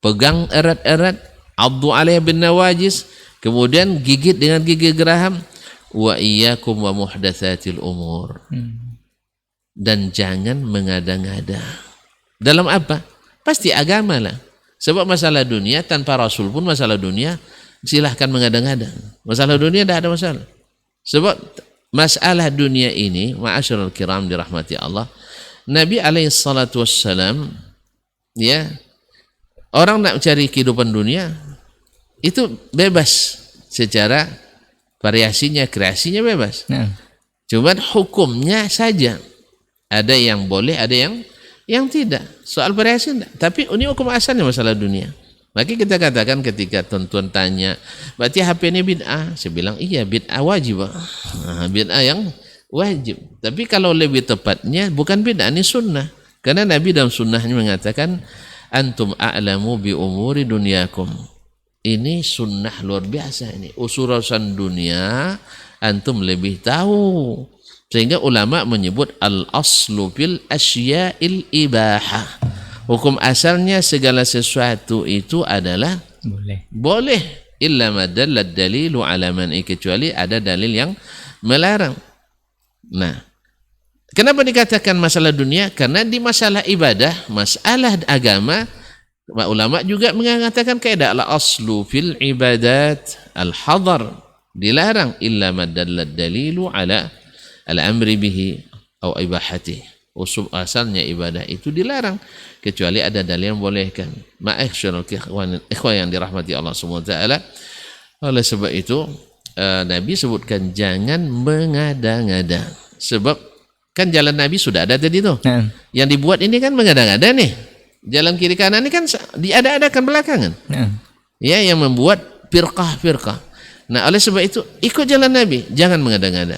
pegang erat-erat, addu 'alaiha bin nawajis, kemudian gigit dengan gigi geraham, wa iyyakum wa muhdatsatil umur. Dan jangan mengada-ngada. Dalam apa? Pasti agama lah. Sebab masalah dunia tanpa Rasul pun masalah dunia silahkan mengada-ngada. Masalah dunia tidak ada masalah. Sebab masalah dunia ini, ma'asyiral kiram dirahmati Allah, Nabi SAW, ya, orang nak cari kehidupan dunia itu bebas secara variasinya, kreasinya bebas. Cuman hukumnya saja Ada yang boleh, ada yang tidak. Soal variasi tidak. Tapi ini hukum asalnya masalah dunia. Maka kita katakan ketika tuan-tuan tanya, berarti HP ini bid'ah? Saya bilang iya, bid'ah wajib. Bid'ah yang wajib. Tapi kalau lebih tepatnya bukan bid'ah, ini sunnah. Karena Nabi dalam sunnahnya mengatakan, antum a'lamu bi umuri dunyakum. Ini sunnah luar biasa ini. Urusan dunia antum lebih tahu. Sehingga ulama menyebut al-aslu fil asya'il ibahah. Hukum asalnya segala sesuatu itu adalah boleh. Illa ma dalla dalilu ala man'i, kecuali ada dalil yang melarang. Nah, kenapa dikatakan masalah dunia? Karena di masalah ibadah, masalah agama, ulama juga mengatakan kaidah al-aslu fil ibadat al-hadar, dilarang illa ma dalla dalilu ala al-amri bihi atau ibahatihi. Usul asalnya ibadah itu dilarang kecuali ada dalil yang bolehkan. Ma'asyiral ikhwan yang dirahmati Allah Subhanahu wa taala. Oleh sebab itu Nabi sebutkan jangan mengada-ngada. Sebab kan jalan Nabi sudah ada tadi tuh. Yang dibuat ini kan mengada-ngada nih. Jalan kiri kanan ini kan diada-adakan belakangan. Ya, yang membuat firqah-firqah. Nah, oleh sebab itu ikut jalan Nabi, jangan mengada-ngada.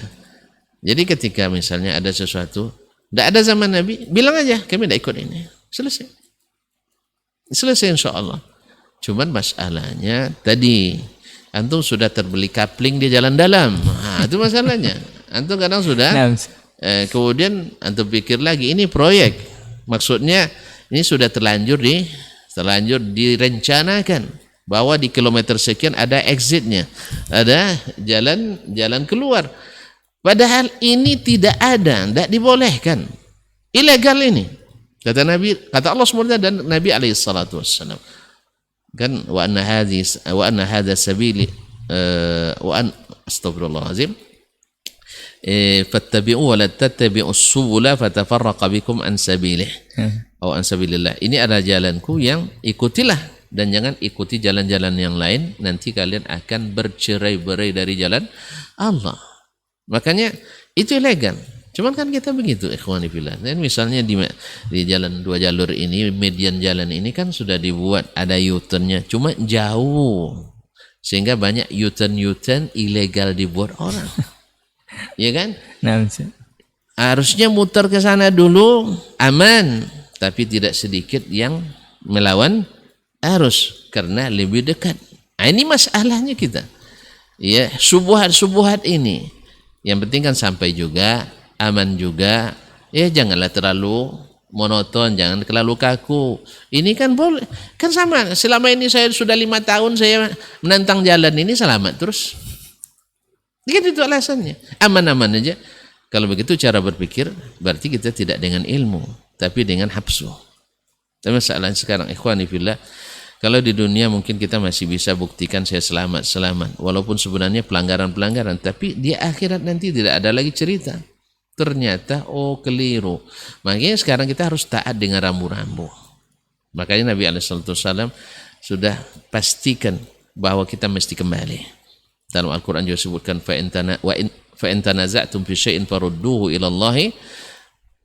Jadi ketika misalnya ada sesuatu tidak ada zaman Nabi, bilang aja kami tidak ikut ini. Selesai insya Allah. Cuman masalahnya tadi antum sudah terbeli kapling di jalan dalam. Itu masalahnya. Antum kadang sudah kemudian antum pikir lagi ini proyek. Maksudnya ini sudah terlanjur direncanakan bahwa di kilometer sekian ada exitnya, ada jalan keluar. Padahal ini tidak ada, tidak dibolehkan, ilegal ini. Kata Nabi, kata Allah SWT dan Nabi SAW. Kan wa anna hadza sabili astagfirullahalazim. Fattabi'u wa la tattabi'us subula fatafarraqa bikum an sabilih. Atau an sabilillah. Ini adalah jalanku, yang ikutilah dan jangan ikuti jalan-jalan yang lain, nanti kalian akan bercerai-berai dari jalan Allah. Makanya itu ilegal. Cuman kan kita begitu, ikhwani fillah. Dan misalnya di jalan dua jalur ini, median jalan ini kan sudah dibuat, ada U-turn-nya, cuma jauh. Sehingga banyak U-turn ilegal dibuat orang. Iya kan? Harusnya muter ke sana dulu, aman. Tapi tidak sedikit yang melawan arus karena lebih dekat. Nah, ini masalahnya kita. Ya, subuhat-subuhat ini. Yang penting kan sampai juga, aman juga. Ya, janganlah terlalu monoton, jangan terlalu kaku. Ini kan boleh, kan sama. Selama ini saya sudah 5 tahun saya menantang jalan ini, selamat terus. Kan itu alasannya. Aman-aman aja. Kalau begitu cara berpikir, berarti kita tidak dengan ilmu, tapi dengan hafsu. Tapi masalahnya sekarang, ikhwani fillah, kalau di dunia mungkin kita masih bisa buktikan saya selamat, walaupun sebenarnya pelanggaran-pelanggaran, tapi di akhirat nanti tidak ada lagi cerita. Ternyata keliru. Makanya sekarang kita harus taat dengan rambu-rambu. Makanya Nabi SAW sudah pastikan bahwa kita mesti kembali. Dalam Al-Quran juga sebutkan fa in tanaza'tum fi syai'in farudduhu ila Allahi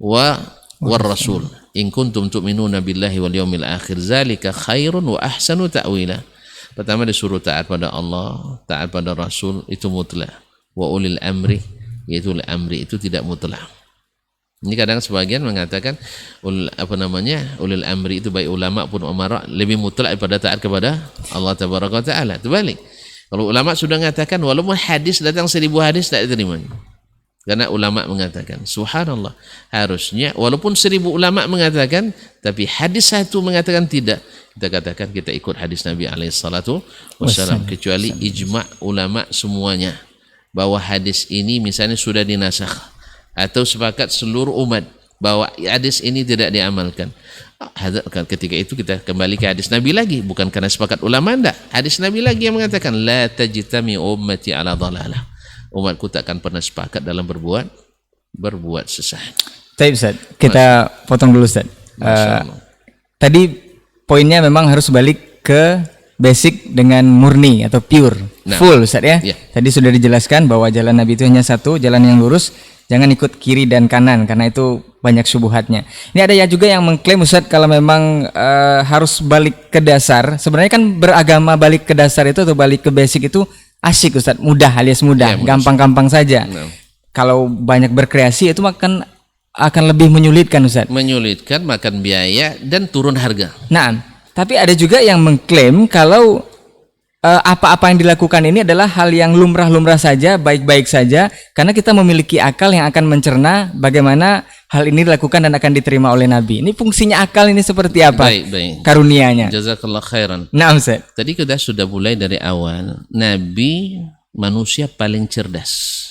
war rasul in kuntum tu'minuna billahi wal yawmil akhir zalika khairun wa ahsanu ta'wila. Pertama disuruh taat pada Allah, taat pada Rasul, itu mutlak. Wa ulil amri, yaitu ulil amri itu tidak mutlak. Ini kadang sebagian mengatakan ulil amri itu baik ulama pun umara lebih mutlak daripada taat kepada Allah tabaraka wa taala. Terbalik. Kalau ulama sudah mengatakan walaupun hadis datang 1000 hadis tak diterima. Karena ulama mengatakan, subhanallah, harusnya walaupun 1000 ulama mengatakan, tapi hadis satu mengatakan tidak, kita katakan kita ikut hadis Nabi SAW, kecuali ijma' ulama semuanya bahwa hadis ini misalnya sudah dinasakh atau sepakat seluruh umat bahwa hadis ini tidak diamalkan. Ketika itu kita kembali ke hadis Nabi lagi, bukan karena sepakat ulama, enggak. Hadis Nabi lagi yang mengatakan la tajtami ummati ala dhalalah. Umatku tak akan pernah sepakat dalam berbuat sesat. Baik Ustaz, kita potong dulu Ustaz. Tadi poinnya memang harus balik ke basic dengan murni atau pure, full Ustaz ya. Tadi sudah dijelaskan bahwa jalan Nabi itu hanya satu, jalan yang lurus, jangan ikut kiri dan kanan karena itu banyak syubhatnya. Ini ada ya juga yang mengklaim Ustadz kalau memang harus balik ke dasar. Sebenarnya kan beragama balik ke dasar itu atau balik ke basic itu asik Ustadz, mudah alias mudah, gampang-gampang saja. Kalau banyak berkreasi itu akan lebih menyulitkan Ustadz. Menyulitkan, makan biaya dan turun harga. Nah, tapi ada juga yang mengklaim kalau apa-apa yang dilakukan ini adalah hal yang lumrah-lumrah saja, baik-baik saja, karena kita memiliki akal yang akan mencerna bagaimana hal ini dilakukan dan akan diterima oleh Nabi. Ini fungsinya akal ini seperti apa? Baik. Karunianya. Jazakallah khairan. Nah, Ustaz. Tadi kita sudah mulai dari awal. Nabi manusia paling cerdas.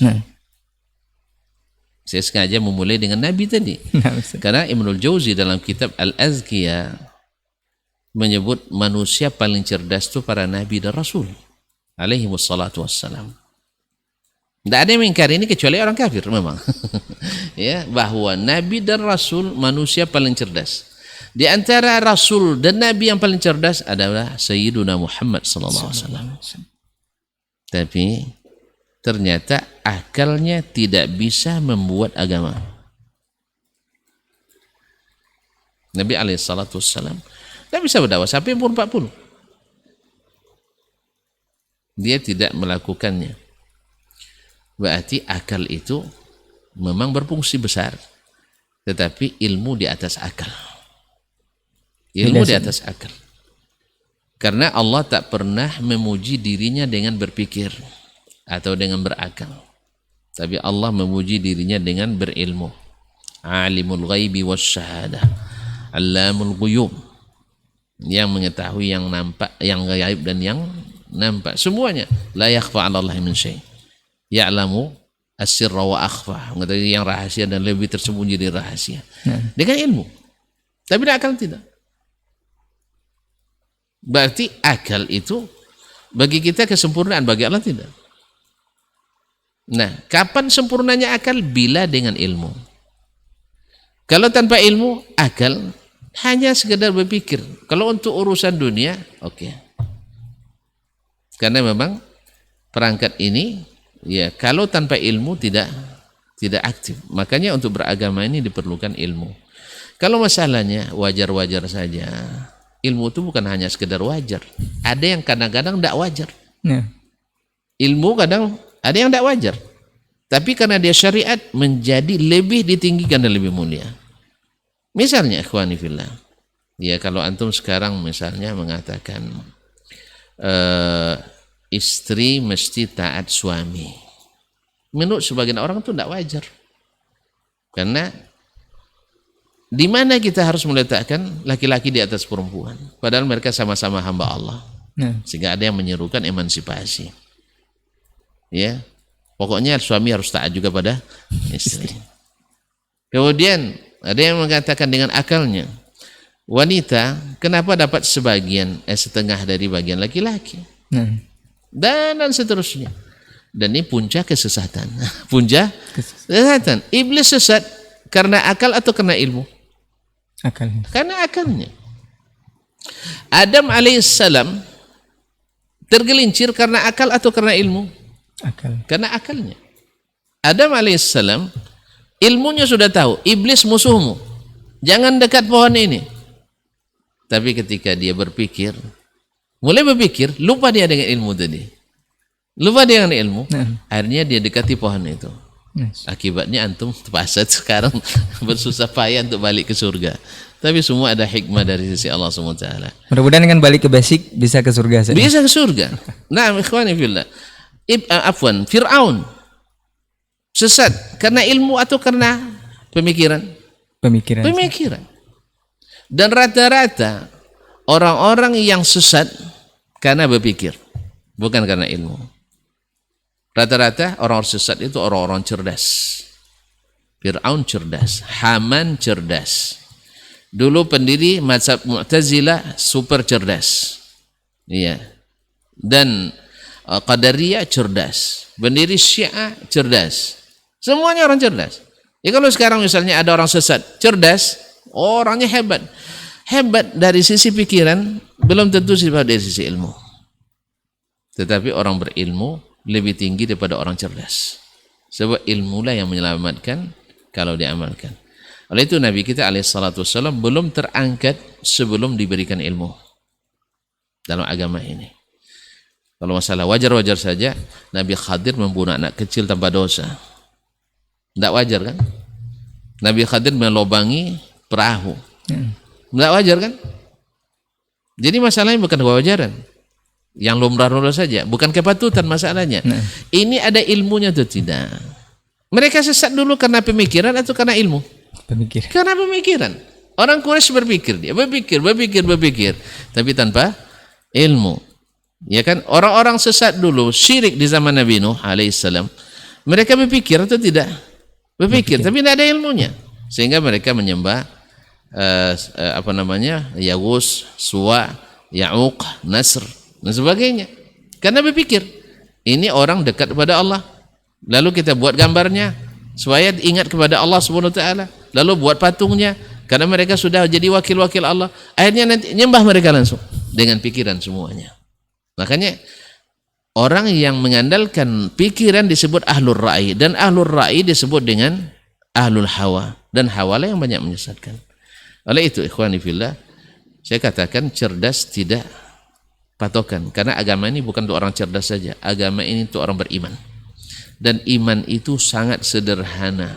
Saya sengaja memulai dengan Nabi tadi. Karena Ibnul Jauzi dalam kitab Al-Azkiyah menyebut manusia paling cerdas itu para nabi dan rasul alaihi wassalatu wassalam. Tidak ada yang mengingkari ini kecuali orang kafir memang. Ya, bahwa nabi dan rasul manusia paling cerdas. Di antara rasul dan nabi yang paling cerdas adalah Sayyiduna Muhammad sallallahu alaihi wasallam. Tapi ternyata akalnya tidak bisa membuat agama. Nabi alaihi salatu wassalam tidak bisa berdakwah sampai umur 40. Dia tidak melakukannya. Berarti akal itu memang berfungsi besar. Tetapi ilmu di atas akal. Ilmu di atas akal. Karena Allah tak pernah memuji dirinya dengan berpikir atau dengan berakal. Tapi Allah memuji dirinya dengan berilmu. Alimul ghaibi wasyahadah. Allamul ghuyub. Yang mengetahui yang nampak, yang gaib dan yang nampak, semuanya. La yakhfa 'ala Allah min syai'. Ya'lamu as-sirra wa akhfa. Mengetahui yang rahasia dan lebih tersembunyi dari rahasia. Dengan ilmu. Tapi akal tidak. Berarti akal itu bagi kita kesempurnaan, bagi Allah tidak. Nah, kapan sempurnanya akal? Bila dengan ilmu. Kalau tanpa ilmu, akal hanya sekedar berpikir. Kalau untuk urusan dunia, oke. Karena memang perangkat ini, ya kalau tanpa ilmu tidak aktif. Makanya untuk beragama ini diperlukan ilmu. Kalau masalahnya wajar-wajar saja, ilmu itu bukan hanya sekedar wajar. Ada yang kadang-kadang tidak wajar. Ilmu kadang ada yang tidak wajar. Tapi karena dia syariat menjadi lebih ditinggikan dan lebih mulia. Misalnya ikhwani fillah, ya kalau antum sekarang misalnya mengatakan istri mesti taat suami, menurut sebagian orang itu tidak wajar. Karena di mana kita harus meletakkan laki-laki di atas perempuan, padahal mereka sama-sama hamba Allah. Sehingga ada yang menyerukan emansipasi. Ya, pokoknya suami harus taat juga pada istri. Kemudian ada yang mengatakan dengan akalnya, wanita kenapa dapat setengah dari bagian laki-laki, dan seterusnya. Dan ini puncak kesesatan. Puncak kesesatan. Iblis sesat karena akal atau karena ilmu? Akal. Karena akalnya. Adam alaihissalam tergelincir karena akal atau karena ilmu? Akal. Karena akalnya. Adam alaihissalam ilmunya sudah tahu, iblis musuhmu, jangan dekat pohon ini. Tapi ketika dia mulai berpikir, lupa dia dengan ilmu tadi. Lupa dia dengan ilmu, akhirnya dia dekati pohon itu. Akibatnya antum terpaksa sekarang bersusah payah untuk balik ke surga. Tapi semua ada hikmah dari sisi Allah SWT. Mudah-mudahan dengan balik ke basic bisa ke surga. Bisa ke surga. Nah, ikhwani fillah. Fir'aun sesat karena ilmu atau karena pemikiran? Pemikiran. Dan rata-rata orang-orang yang sesat karena berpikir, bukan karena ilmu. Rata-rata orang sesat itu orang-orang cerdas. Fir'aun cerdas, Haman cerdas. Dulu pendiri mazhab Mu'tazilah super cerdas. Iya. Dan Qadariyah cerdas. Pendiri Syiah cerdas. Semuanya orang cerdas. Ya kalau sekarang misalnya ada orang sesat, cerdas, orangnya hebat. Hebat dari sisi pikiran, belum tentu dari sisi ilmu. Tetapi orang berilmu lebih tinggi daripada orang cerdas. Sebab ilmulah yang menyelamatkan kalau diamalkan. Oleh itu Nabi kita alaihissalam belum terangkat sebelum diberikan ilmu dalam agama ini. Kalau masalah wajar-wajar saja Nabi Khadir membunuh anak kecil tanpa dosa. Tidak wajar kan? Nabi Khadir melobangi perahu. Tidak wajar kan? Jadi masalahnya bukan kewajaran. Yang lumrah-lumrah saja, bukan kepatutan masalahnya. Ini ada ilmunya atau tidak? Mereka sesat dulu karena pemikiran atau karena ilmu? Pemikiran. Karena pemikiran. Orang Quraisy berpikir, dia berpikir, tapi tanpa ilmu. Ya kan? Orang-orang sesat dulu, syirik di zaman Nabi Nuh alaihissalam, mereka berpikir atau tidak? Berpikir, tapi tidak ada ilmunya. Sehingga mereka menyembah Yaghus, Suwa, Ya'uq, Nasr dan sebagainya. Karena berpikir, ini orang dekat kepada Allah. Lalu kita buat gambarnya supaya ingat kepada Allah Subhanahu wa taala. Lalu buat patungnya karena mereka sudah jadi wakil-wakil Allah. Akhirnya nanti nyembah mereka langsung dengan pikiran semuanya. Makanya orang yang mengandalkan pikiran disebut ahlur ra'i, dan ahlur ra'i disebut dengan ahlul hawa, dan hawa lah yang banyak menyesatkan. Oleh itu ikhwani fillah, saya katakan cerdas tidak patokan, karena agama ini bukan untuk orang cerdas saja, agama ini untuk orang beriman. Dan iman itu sangat sederhana,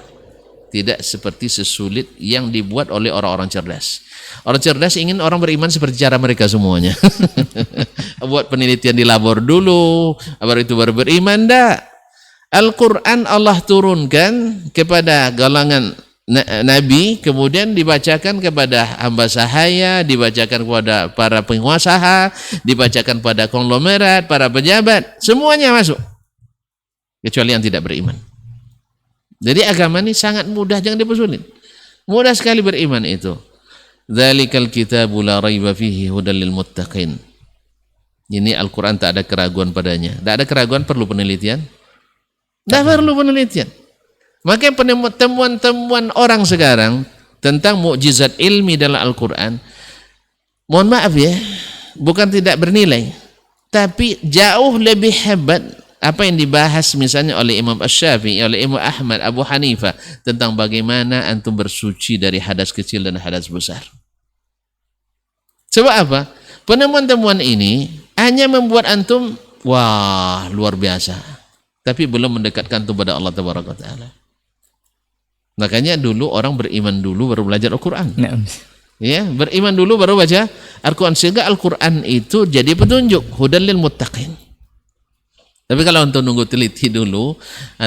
tidak seperti sesulit yang dibuat oleh orang-orang cerdas. Orang cerdas ingin orang beriman seperti cara mereka semuanya. Buat penelitian di labor dulu, baru itu baru beriman. Dah. Al-Quran Allah turunkan kepada galangan Nabi, kemudian dibacakan kepada hamba sahaya, dibacakan kepada para penguasa, dibacakan pada konglomerat, para pejabat, semuanya masuk. Kecuali yang tidak beriman. Jadi agama ini sangat mudah, jangan dipersulit. Mudah sekali beriman itu. Dzalikal kitabu la raiba fihi hudal lil muttaqin. Ini Al-Quran tak ada keraguan padanya. Tak ada keraguan, perlu penelitian? Tak perlu penelitian. Maka temuan-temuan orang sekarang tentang mukjizat ilmi dalam Al-Quran, mohon maaf ya, bukan tidak bernilai, tapi jauh lebih hebat apa yang dibahas misalnya oleh Imam Asy-Syafi'i, oleh Imam Ahmad, Abu Hanifah tentang bagaimana antum bersuci dari hadas kecil dan hadas besar. Sebab apa? Penemuan-temuan ini hanya membuat antum wah luar biasa, tapi belum mendekatkan antum pada Allah Tabaraka wa Ta'ala. Makanya dulu orang beriman dulu baru belajar Al-Quran. Ya, beriman dulu baru baca Al-Quran, sehingga Al-Quran itu jadi petunjuk hudal lil muttaqin. Tapi kalau untuk nunggu teliti dulu,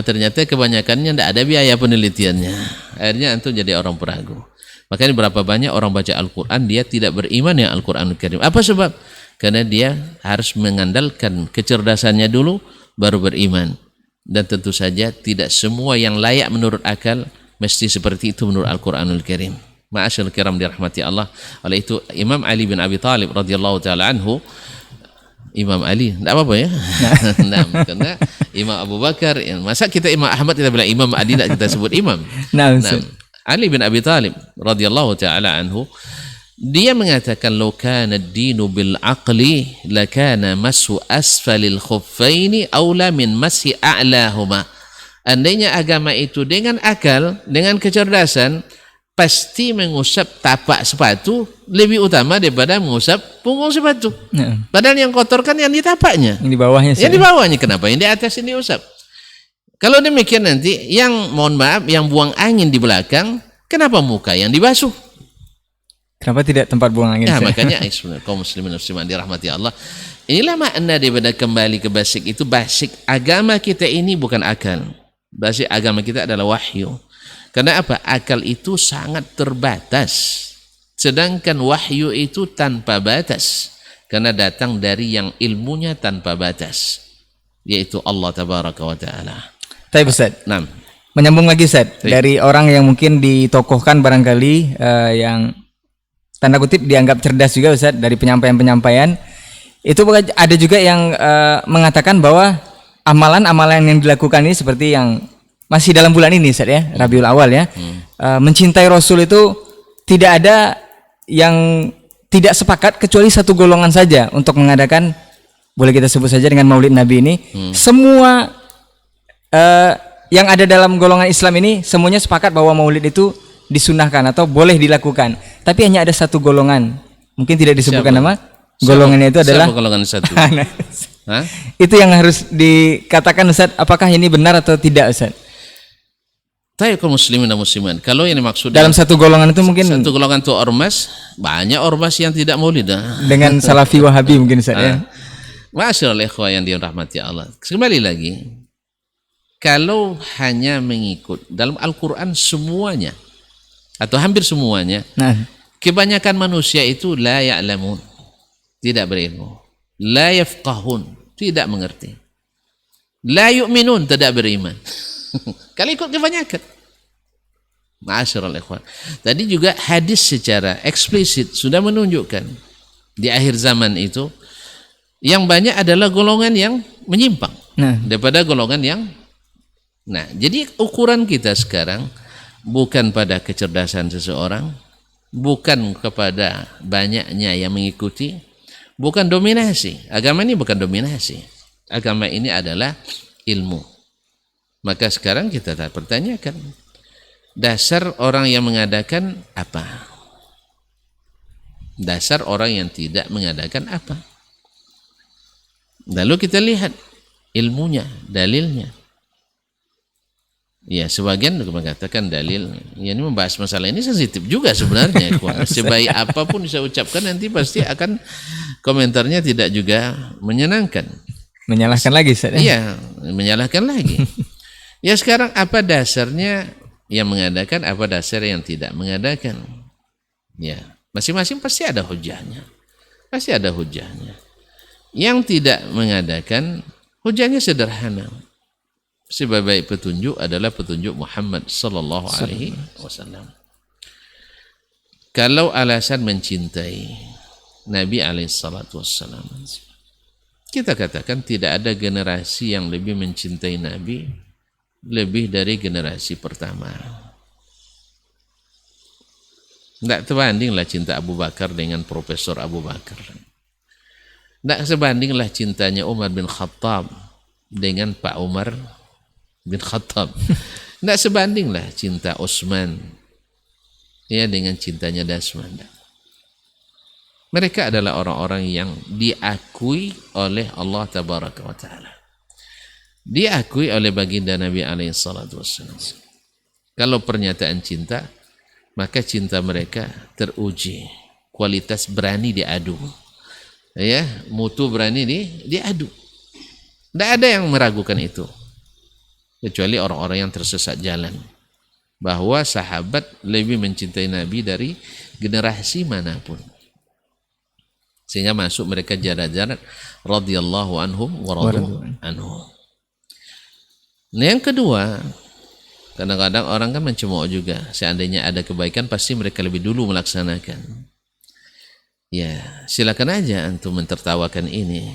ternyata kebanyakannya tidak ada biaya penelitiannya. Akhirnya antum jadi orang peragu. Makanya berapa banyak orang baca Al-Quran dia tidak beriman yang Al-Quranul Karim. Apa sebab? Karena dia harus mengandalkan kecerdasannya dulu baru beriman. Dan tentu saja tidak semua yang layak menurut akal mesti seperti itu menurut Al-Quranul Karim. Ma'asyarul kiram dirahmati Allah. Oleh itu Imam Ali bin Abi Thalib radhiyallahu taala anhu, Imam Ali, tidak apa-apa ya. Nah, karena Imam Abu Bakar, masa kita Imam Ahmad kita bilang Imam Ali, tidak kita sebut imam. Nah, Ali bin Abi Thalib radhiyallahu taala anhu, dia mengatakan law kana ad-dinu bil aqli lakana masu asfalil khuffaini aula min mashi a'lahuma. Andainya agama itu dengan akal, dengan kecerdasan, pasti mengusap tapak sepatu lebih utama daripada mengusap punggung sepatu. Padahal yang kotor kan yang di tapaknya, yang di bawahnya. Yang di bawahnya, kenapa yang di atas ini diusap? Kalau demikian nanti yang mohon maaf yang buang angin di belakang, kenapa muka yang dibasuh? Kenapa tidak tempat buang angin? Nah, makanya kaum muslimin muslimat dirahmati Allah, inilah makna daripada kembali ke basic itu. Basic agama kita ini bukan akal. Basic agama kita adalah wahyu. Karena apa? Akal itu sangat terbatas. Sedangkan wahyu itu tanpa batas. Karena datang dari yang ilmunya tanpa batas, yaitu Allah Tabaraka wa Ta'ala. Tapi Ustaz, nah, menyambung lagi Ustaz, dari orang yang mungkin ditokohkan barangkali yang tanda kutip dianggap cerdas juga Ustaz, dari penyampaian-penyampaian itu ada juga yang mengatakan bahwa amalan-amalan yang dilakukan ini seperti yang masih dalam bulan ini Ustaz ya, Rabiul Awal ya, mencintai Rasul itu tidak ada yang tidak sepakat kecuali satu golongan saja untuk mengadakan, boleh kita sebut saja dengan Maulid Nabi ini. Semua yang ada dalam golongan Islam ini semuanya sepakat bahwa Maulid itu disunahkan atau boleh dilakukan. Tapi hanya ada satu golongan, mungkin tidak disebutkan Siapa? nama. Golongannya itu adalah siapa golongan satu? Hah? Itu yang harus dikatakan Ustaz, apakah ini benar atau tidak Ustaz? Tapi kaum muslimin dan muslimat, kalau yang dimaksud Dalam satu golongan itu mungkin satu golongan itu ormas, banyak ormas yang tidak maulid. dengan Salafi Wahabi mungkin Ustaz ya. Masyaallah ikhwah yang dirahmati Allah. Kembali lagi, kalau hanya mengikut dalam Al-Quran semuanya atau hampir semuanya, kebanyakan manusia itu la ya'lamun, tidak berilmu, la yafqahun, tidak mengerti, la yu'minun, tidak beriman. Kalau ikut kebanyakan. Ma'asyiral ikhwan. Tadi juga hadis secara eksplisit sudah menunjukkan di akhir zaman itu yang banyak adalah golongan yang menyimpang daripada golongan yang. Nah, jadi ukuran kita sekarang bukan pada kecerdasan seseorang, bukan kepada banyaknya yang mengikuti, bukan dominasi. Agama ini bukan dominasi. Agama ini adalah ilmu. Maka sekarang kita pertanyakan, dasar orang yang mengadakan apa? Dasar orang yang tidak mengadakan apa? Lalu kita lihat ilmunya, dalilnya. Ya, sebagian mengatakan dalil, ya ini membahas masalah ini sensitif juga sebenarnya. Sebaik apapun bisa ucapkan nanti pasti akan komentarnya tidak juga menyenangkan. Menyalahkan lagi Ustaz. Iya, menyalahkan lagi. Ya sekarang apa dasarnya yang mengadakan, apa dasar yang tidak mengadakan? Ya, masing-masing pasti ada hujahnya. Pasti ada hujahnya. Yang tidak mengadakan, hujahnya sederhana. Sebaik petunjuk adalah petunjuk Muhammad sallallahu alaihi wasallam. Kalau alasan mencintai Nabi alaihi salatu wasallam, kita katakan tidak ada generasi yang lebih mencintai Nabi lebih dari generasi pertama. Tidak terbandinglah cinta Abu Bakar dengan Profesor Abu Bakar. Tidak sebandinglah cintanya Umar bin Khattab dengan Pak Umar bin Khattab. Tidak sebandinglah cinta Utsman ya dengan cintanya Dasman. Mereka adalah orang-orang yang diakui oleh Allah Tabaraka wa Ta'ala, diakui oleh baginda Nabi alaihi salatu wassalam. Kalau pernyataan cinta, maka cinta mereka teruji, kualitas berani diadu, ya, mutu berani diadu. Tidak ada yang meragukan itu, kecuali orang-orang yang tersesat jalan, bahwa sahabat lebih mencintai Nabi dari generasi manapun, sehingga masuk mereka jarak-jarak radhiyallahu anhum wa radu anhu. Nah, yang kedua, kadang-kadang orang kan mencemooh juga, seandainya ada kebaikan pasti mereka lebih dulu melaksanakan. Ya, silakan aja antum mentertawakan ini,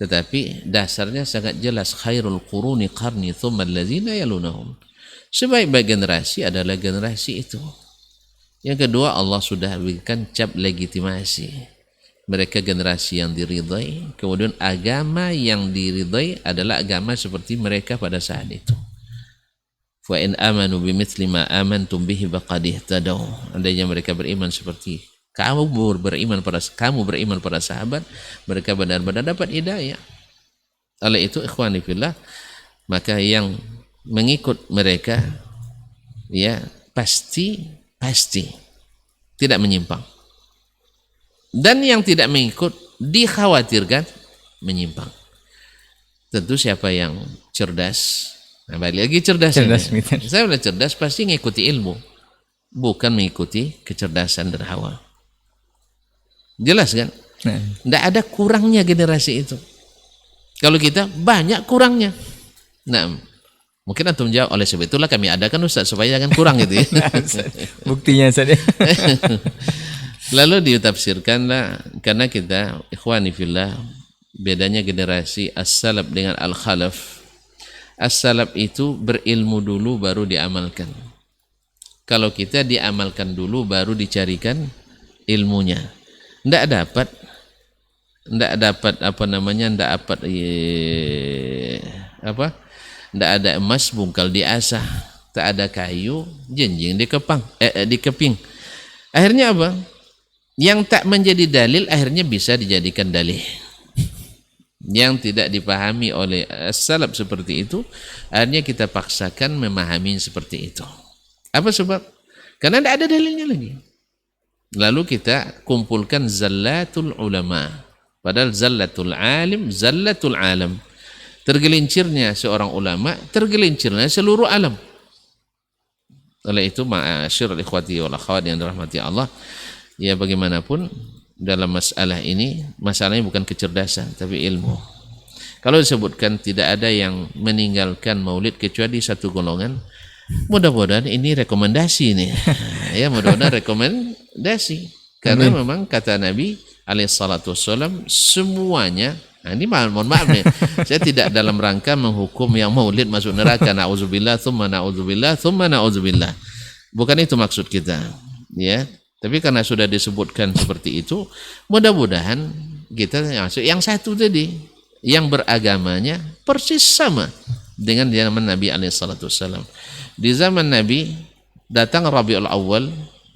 tetapi dasarnya sangat jelas, khairul quruni qarni thumma allazina yalunahum. Sebaik-baik generasi adalah generasi itu. Yang kedua, Allah sudah berikan cap legitimasi. Mereka generasi yang diridai, kemudian agama yang diridai adalah agama seperti mereka pada saat itu. Fa in amanu bimithli ma amantum bihi faqad ihtadaw. Andainya mereka beriman seperti kamu beriman pada sahabat, mereka benar-benar dapat hidayah. Oleh itu ikhwani fillah, maka yang mengikut mereka ya pasti tidak menyimpang. Dan yang tidak mengikut dikhawatirkan menyimpang. Tentu siapa yang cerdas, nah balik lagi cerdasnya. Saya udah cerdas pasti mengikuti ilmu, bukan mengikuti kecerdasan dan hawa. Jelas kan? Tidak ada kurangnya generasi itu. Kalau kita banyak kurangnya. Nah, mungkin antum jawab, oleh sebab itulah kami adakan Ustaz supaya jangan kurang gitu ya. Buktinya saja. Lalu ditafsirkanlah, karena kita ikhwani fillah, bedanya generasi as-salaf dengan al-khalaf. As-salaf itu berilmu dulu baru diamalkan. Kalau kita diamalkan dulu baru dicarikan ilmunya. Tidak dapat tidak ada emas bungkal diasah. tak ada kayu, jenjing dikeping. Akhirnya apa? Yang tak menjadi dalil akhirnya bisa dijadikan dalih. Yang tidak dipahami oleh salaf seperti itu, akhirnya kita paksakan memahami seperti itu. Apa sebab? Karena tidak ada dalilnya lagi. Lalu kita kumpulkan zallatul ulama. Padahal zallatul alim, zallatul alam. Tergelincirnya seorang ulama, tergelincirnya seluruh alam. Oleh itu, ma'asyiral ikhwati wal akhwat yang dirahmati Allah, ya bagaimanapun dalam masalah ini, masalahnya bukan kecerdasan tapi ilmu. Kalau disebutkan tidak ada yang meninggalkan maulid kecuali satu golongan, mudah-mudahan ini rekomendasi nih. Ya, mudah-mudahan rekomendasi. Karena memang kata Nabi alaihissalatu wassalam, semuanya, nah ini mohon maaf nih, saya tidak dalam rangka menghukum yang maulid masuk neraka, na'udzubillah, thumma na'udzubillah, thumma na'udzubillah. Bukan itu maksud kita, ya. Tapi karena sudah disebutkan seperti itu, mudah-mudahan kita masuk yang satu tadi, yang beragamanya persis sama dengan zaman Nabi alaihissalatu wassalam. Di zaman Nabi datang Rabiul Awal,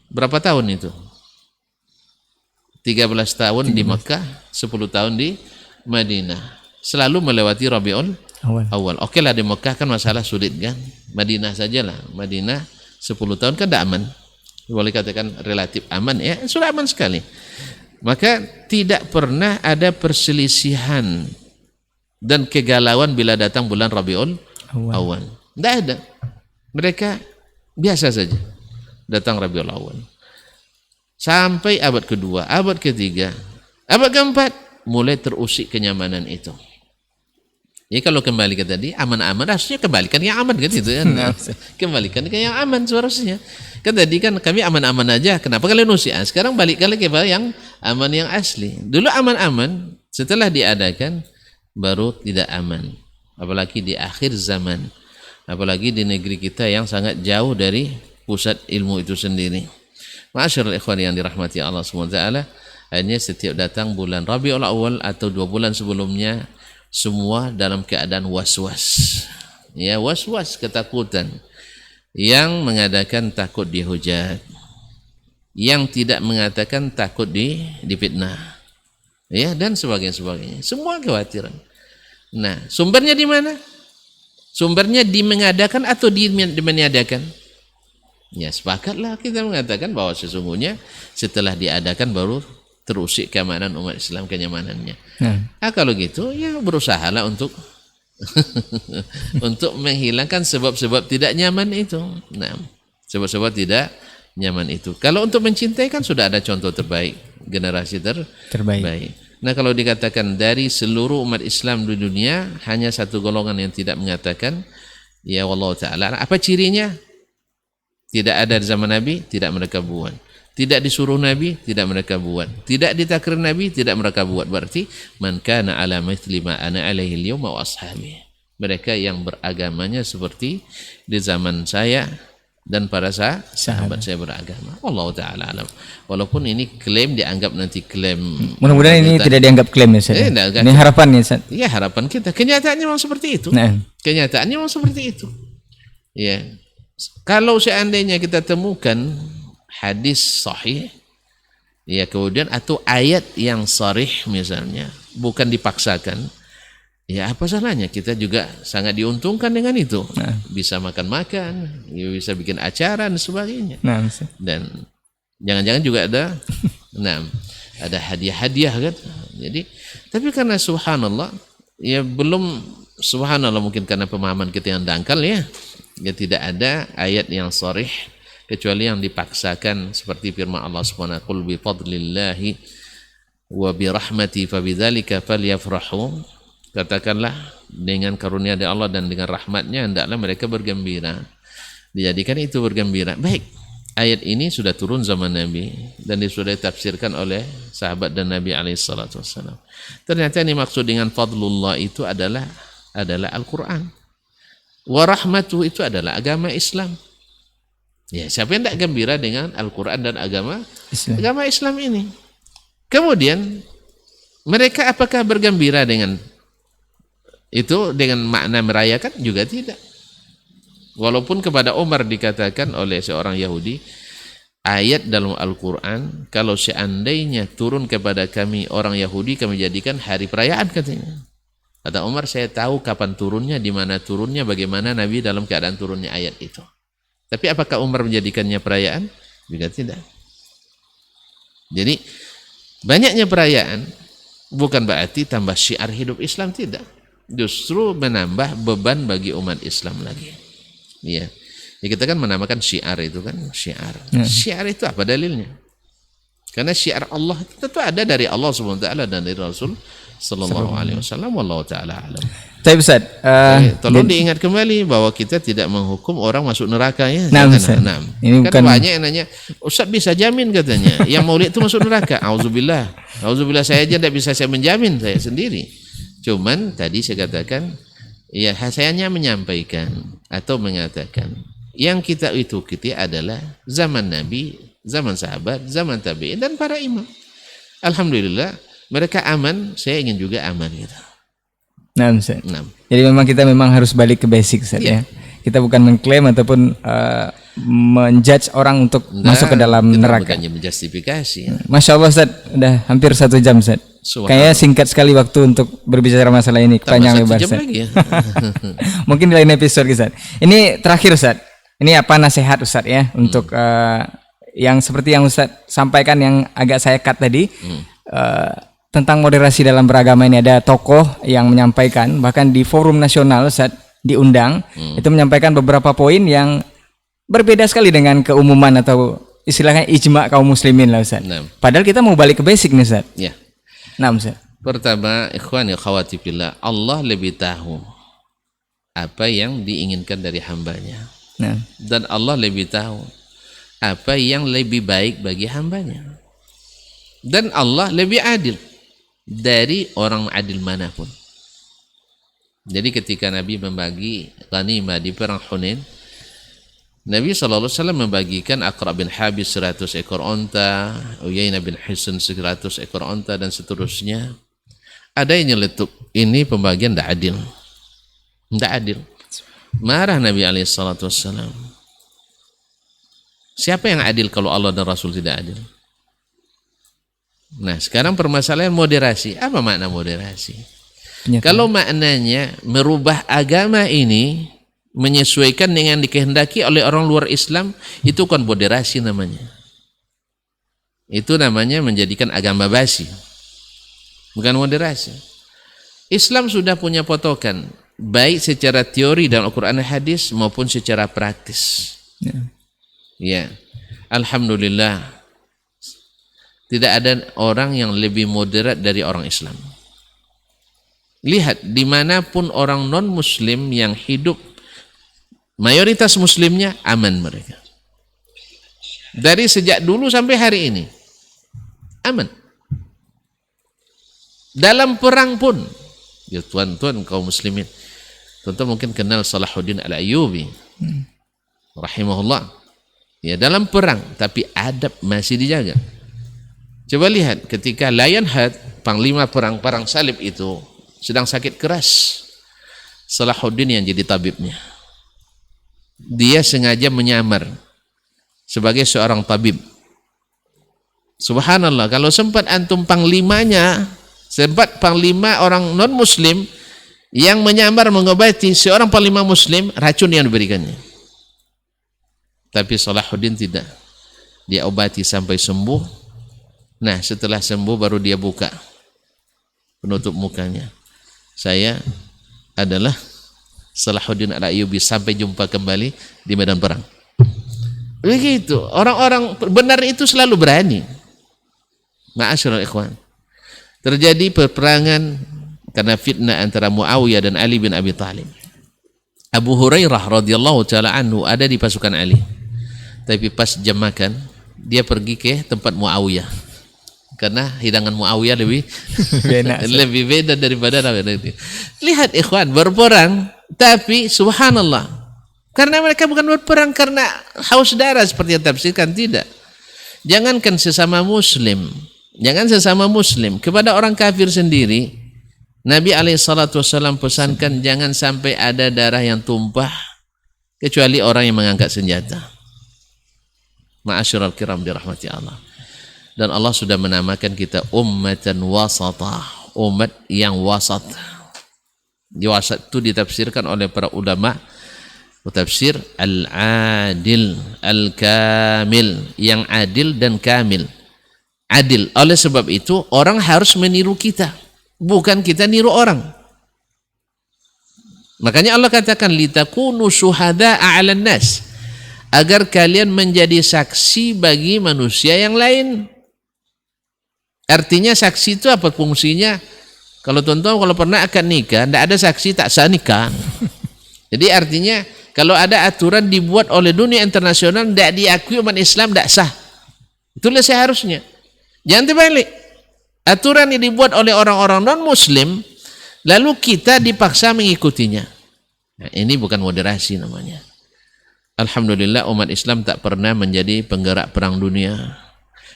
berapa tahun itu? 13 tahun di Mekah, 10 tahun di Madinah. Selalu melewati Rabiul Awal. Oke lah, di Mekah kan masalah sulit kan. Madinah sajalah. Madinah 10 tahun kan tidak aman. Boleh katakan relatif aman, ya sudah aman sekali. Maka tidak pernah ada perselisihan dan kegalauan bila datang bulan Rabiul Awal. Tidak ada. Mereka biasa saja datang Rabiul Awal. Sampai abad kedua, abad ketiga, abad keempat, mulai terusik kenyamanan itu. Ya kalau kembali ke tadi, aman-aman, harusnya kembalikan yang aman kan itu kan. Kembalikan ke yang aman seharusnya. Kan tadi kan kami aman-aman aja, kenapa kalian usik? Sekarang balik lagi ke yang aman yang asli. Dulu aman-aman, setelah diadakan baru tidak aman. Apalagi di akhir zaman. Apalagi di negeri kita yang sangat jauh dari pusat ilmu itu sendiri. Ma'asyiral ikhwan yang dirahmati Allah SWT, hanya setiap datang bulan Rabiul Awal atau 2 bulan sebelumnya, semua dalam keadaan was-was. Ya, was-was, ketakutan. Yang mengadakan takut dihujat. Yang tidak mengatakan takut difitnah. Ya, dan sebagainya. Semua kekhawatiran. Nah, sumbernya di mana? Sumbernya di mengadakan atau di meniadakan? Ya, sepakatlah kita mengatakan bahwa sesungguhnya setelah diadakan baru terusik keamanan umat Islam, kenyamanannya. Nah, kalau gitu ya berusahalah untuk untuk menghilangkan sebab-sebab tidak nyaman itu. Nah, sebab-sebab tidak nyaman itu. Kalau untuk mencintai kan sudah ada contoh terbaik, generasi terbaik. Nah, kalau dikatakan dari seluruh umat Islam di dunia hanya satu golongan yang tidak mengatakan, ya wallahu ta'ala, apa cirinya? Tidak ada di zaman Nabi, tidak mereka buat. Tidak disuruh Nabi, tidak mereka buat. Tidak ditakrir Nabi, tidak mereka buat. Berarti man kana ala mithli ma ana alaihi al-yawma wa ashabi. Mereka yang beragamanya seperti di zaman saya dan para sahabat saya beragama. Wallahu taala alam. Walaupun ini klaim dianggap nanti klaim. Mudah-mudahan ini tidak dianggap klaim ya, Ustaz. Ini harapan ya, Ustaz. Iya, harapan kita. Kenyataannya memang seperti itu. Nah. Kenyataannya memang seperti itu. Ya. Kalau seandainya kita temukan hadis sahih, ya kemudian atau ayat yang sharih misalnya, bukan dipaksakan, ya apa salahnya? Kita juga sangat diuntungkan dengan itu. Nah. Bisa makan-makan, bisa bikin acara dan sebagainya. Nah, dan jangan-jangan juga ada, ada hadiah-hadiah kan. Jadi, tapi karena subhanallah, ya belum subhanallah mungkin karena pemahaman kita yang dangkal ya. Ya tidak ada ayat yang sharih kecuali yang dipaksakan seperti firman Allah Subhanahu wa ta'ala, qul bi fadlillahi wa bi rahmati fabidzalika falyafrahu. Katakanlah dengan karunia dari Allah dan dengan rahmatnya hendaklah mereka bergembira. Dijadikan itu bergembira. Baik, ayat ini sudah turun zaman Nabi dan sudah ditafsirkan oleh sahabat dan Nabi alaihissalatu wassalam. Ternyata yang dimaksud dengan fadlullah itu adalah Al-Quran. Warahmatuh itu adalah agama Islam. Ya, siapa yang tidak gembira dengan Al-Quran dan agama Islam ini? Kemudian mereka apakah bergembira dengan itu dengan makna merayakan? Juga tidak. Walaupun kepada Umar dikatakan oleh seorang Yahudi, ayat dalam Al-Quran, kalau seandainya turun kepada kami orang Yahudi, kami jadikan hari perayaan katanya. Kata Umar, saya tahu kapan turunnya, di mana turunnya, bagaimana Nabi dalam keadaan turunnya ayat itu. Tapi apakah Umar menjadikannya perayaan? Juga tidak. Jadi banyaknya perayaan bukan berarti tambah syiar hidup Islam, tidak. Justru menambah beban bagi umat Islam lagi. Ya. Ya, kita kan menamakan syiar itu kan syiar. Syiar itu apa dalilnya? Karena syiar Allah tentu ada dari Allah SWT dan dari Rasul sallallahu alaihi wasallam, wallahu taala alam. Tapi Ustaz, tolong diingat kembali bahwa kita tidak menghukum orang masuk neraka ya. Nah, ini kan bukan banyak yang nanya, Ustaz bisa jamin katanya yang maulid itu masuk neraka. Auzubillah. Auzubillah, saya aja tidak bisa saya menjamin saya sendiri. Cuman tadi saya katakan, ya saya hanya menyampaikan atau mengatakan yang kita ikuti adalah zaman Nabi, zaman sahabat, zaman tabi'in dan para imam. Alhamdulillah mereka aman, saya ingin juga aman gitu. Nah, Ustaz. Jadi memang kita harus balik ke basic, Ustaz, ya. Kita bukan mengklaim ataupun menjudge orang untuk masuk ke dalam neraka. Bukannya menjustifikasi. Masya Allah, Ustaz, udah hampir 1 jam, Ustaz. Kayaknya singkat sekali waktu untuk berbicara masalah ini. Panjang lebar, Ustaz. Ya. Mungkin di lain episode, Ustaz. Ini terakhir, Ustaz. Ini apa nasihat, Ustaz, ya, untuk yang seperti yang Ustaz sampaikan yang agak saya cut tadi. Tentang moderasi dalam beragama ini, ada tokoh yang menyampaikan, bahkan di forum nasional saat diundang, itu menyampaikan beberapa poin yang berbeda sekali dengan keumuman atau istilahnya ijma kaum muslimin lah, Ustaz. Padahal kita mau balik ke basic nih, Ustaz. Ya. Nah, Ustaz. Pertama, ikhwan ya akhwati fillah, Allah lebih tahu apa yang diinginkan dari hambanya. Dan Allah lebih tahu apa yang lebih baik bagi hambanya. Dan Allah lebih adil dari orang adil manapun. Jadi ketika Nabi membagi ghanimah di perang Hunain, Nabi SAW membagikan Aqra bin Habis 100 ekor onta, Uyainah bin Hisn 100 ekor onta dan seterusnya. Ada yang nyeletuk, ini pembagian tidak adil. Tidak adil. Marah Nabi SAW. Siapa yang adil kalau Allah dan Rasul tidak adil? Nah, sekarang permasalahan moderasi. Apa makna moderasi? Kalau maknanya merubah agama ini menyesuaikan dengan dikehendaki oleh orang luar Islam, itu kan moderasi namanya. Itu namanya menjadikan agama basi. Bukan moderasi. Islam sudah punya potokan, baik secara teori dalam Al-Quran dan hadis maupun secara praktis. Ya. Alhamdulillah. Tidak ada orang yang lebih moderat dari orang Islam. Lihat, dimanapun orang non-muslim yang hidup, mayoritas muslimnya aman mereka. Dari sejak dulu sampai hari ini, aman. Dalam perang pun, ya tuan-tuan kaum muslimin, tuan-tuan mungkin kenal Salahuddin Al-Ayyubi, rahimahullah. Ya, dalam perang, tapi adab masih dijaga. Coba lihat ketika Lionheart, panglima perang salib itu sedang sakit keras, Salahuddin yang jadi tabibnya. Dia sengaja menyamar sebagai seorang tabib. Subhanallah, kalau sempat antum panglimanya, sempat panglima orang non muslim yang menyamar mengobati seorang panglima muslim, racun yang diberikannya. Tapi Salahuddin tidak. Dia obati sampai sembuh. Nah, setelah sembuh baru dia buka penutup mukanya. Saya adalah Salahuddin Al-Ayyubi, sampai jumpa kembali di medan perang. Begitu. Orang-orang benar itu selalu berani. Ma'asyiral ikhwan. Terjadi peperangan karena fitnah antara Muawiyah dan Ali bin Abi Thalib. Abu Hurairah radhiyallahu taala anhu ada di pasukan Ali. Tapi pas jam makan, dia pergi ke tempat Muawiyah. Karena hidangan Muawiyah lebih beda daripada Nabi. Lihat ikhwan, berperang, tapi subhanallah, karena mereka bukan berperang karena haus darah seperti yang tafsirkan, tidak. Jangankan sesama muslim, kepada orang kafir sendiri, Nabi SAW pesankan jangan sampai ada darah yang tumpah kecuali orang yang mengangkat senjata. Ma'asyiral kiram dirahmati Allah. Dan Allah sudah menamakan kita ummatan wasatah, umat yang wasat. Di wasat itu ditafsirkan oleh para ulama tafsir al-adil, al-kamil, yang adil dan kamil. Adil. Oleh sebab itu orang harus meniru kita, bukan kita niru orang. Makanya Allah katakan litakunu syuhada'a 'alan nas, agar kalian menjadi saksi bagi manusia yang lain. Artinya saksi itu apa fungsinya? Kalau tuan-tuan kalau pernah akad nikah, tidak ada saksi tak sah nikah. Jadi artinya kalau ada aturan dibuat oleh dunia internasional tidak diakui umat Islam, tidak sah. Itulah seharusnya. Jangan terbalik. Aturan yang dibuat oleh orang-orang non-Muslim, lalu kita dipaksa mengikutinya. Nah, ini bukan moderasi namanya. Alhamdulillah umat Islam tak pernah menjadi penggerak perang dunia.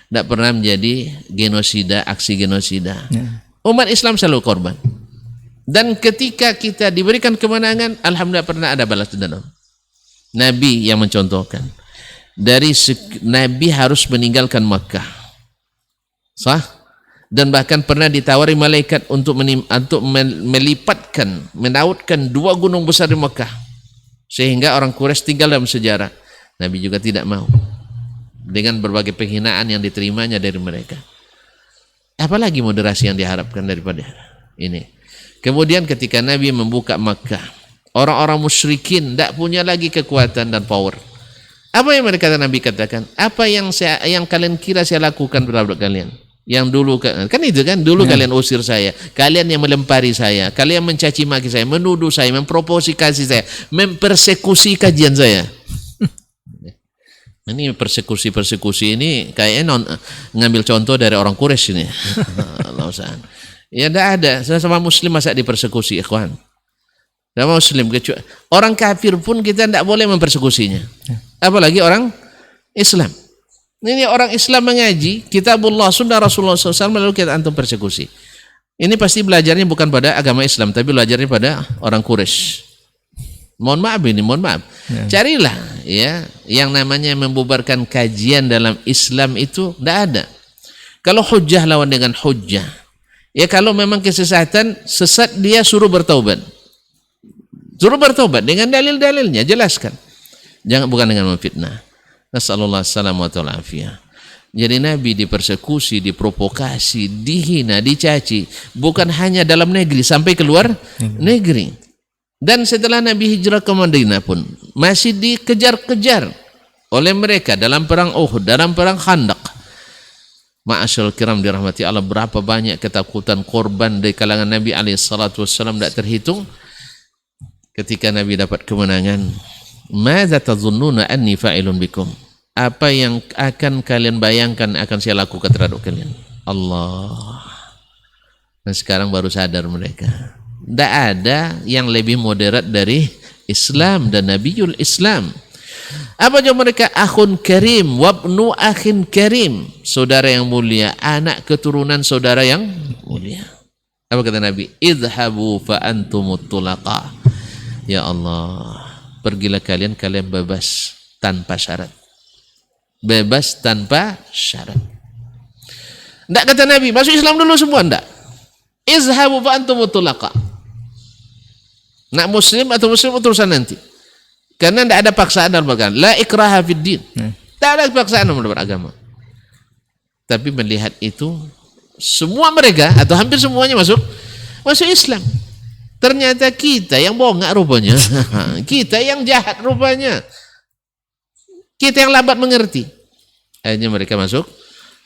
Tidak pernah menjadi genosida, aksi genosida. Umat Islam selalu korban. Dan ketika kita diberikan kemenangan, alhamdulillah pernah ada balas dendam. Nabi yang mencontohkan. Nabi harus meninggalkan Makkah. Sah? Dan bahkan pernah ditawari malaikat untuk melipatkan, menautkan 2 gunung besar di Makkah. Sehingga orang Quraisy tinggal dalam sejarah. Nabi juga tidak mau. Dengan berbagai penghinaan yang diterimanya dari mereka. Apalagi moderasi yang diharapkan daripada ini. Kemudian ketika Nabi membuka Makkah, orang-orang musyrikin tidak punya lagi kekuatan dan power. Apa yang mereka Nabi katakan? Apa yang kalian kira saya lakukan terhadap kalian? Yang dulu kan itu kan dulu kalian usir saya, kalian yang melempari saya, kalian mencaci maki saya, menuduh saya, memprovokasi saya, mempersekusi kajian saya. Ini persekusi ini kayaknya ngambil contoh dari orang Quraisy ini. Ya tidak ada. Sama Muslim masa dipersekusi, ikhwan. Sama Muslim kecuali orang kafir pun kita tidak boleh mempersekusinya. Apalagi orang Islam. Ini orang Islam mengaji Kitabullah, Sunnah Rasulullah SAW, lalu kita antum persekusi. Ini pasti belajarnya bukan pada agama Islam, tapi belajarnya pada orang Quraisy. Mohon maaf. Carilah ya yang namanya membubarkan kajian dalam Islam itu tidak ada. Kalau hujjah lawan dengan hujjah. Ya kalau memang kesesatan, sesat dia suruh bertaubat. Suruh bertaubat dengan dalil-dalilnya, jelaskan. Jangan bukan dengan memfitnah. Nasallallahu alaihi wasallam. Jadi Nabi dipersekusi, diprovokasi, dihina, dicaci, bukan hanya dalam negeri sampai keluar negeri. Dan setelah Nabi hijrah ke Madinah pun masih dikejar-kejar oleh mereka dalam perang Uhud, dalam perang Khandaq. Ma'asyarul kiram dirahmati Allah, berapa banyak ketakutan korban dari kalangan Nabi SAW tidak terhitung. Ketika Nabi dapat kemenangan, madza tazunnuna anni fa'ilun bikum? Apa yang akan kalian bayangkan akan saya lakukan terhadap kalian? Allah. Dan sekarang baru sadar mereka. Tidak ada yang lebih moderat dari Islam dan Nabiul Islam. Apa jawab mereka? Akhun karim, wabnu akhin karim. Saudara yang mulia, anak keturunan saudara yang mulia. Apa kata Nabi? Idhabu fa antumut tulaqa. Ya Allah, pergilah kalian bebas tanpa syarat. Bebas tanpa syarat. Tidak kata Nabi, masuk Islam dulu semua, tidak. Izhabu fa antumut tulaqa. Nak Muslim atau Muslim urusan nanti. Karena tidak ada paksaan dalam beragama. La ikraha fid din. Tidak ada paksaan dalam beragama. Tapi melihat itu, semua mereka atau hampir semuanya masuk Islam. Ternyata kita yang bongak rupanya. Kita yang jahat rupanya. Kita yang lambat mengerti. Akhirnya mereka masuk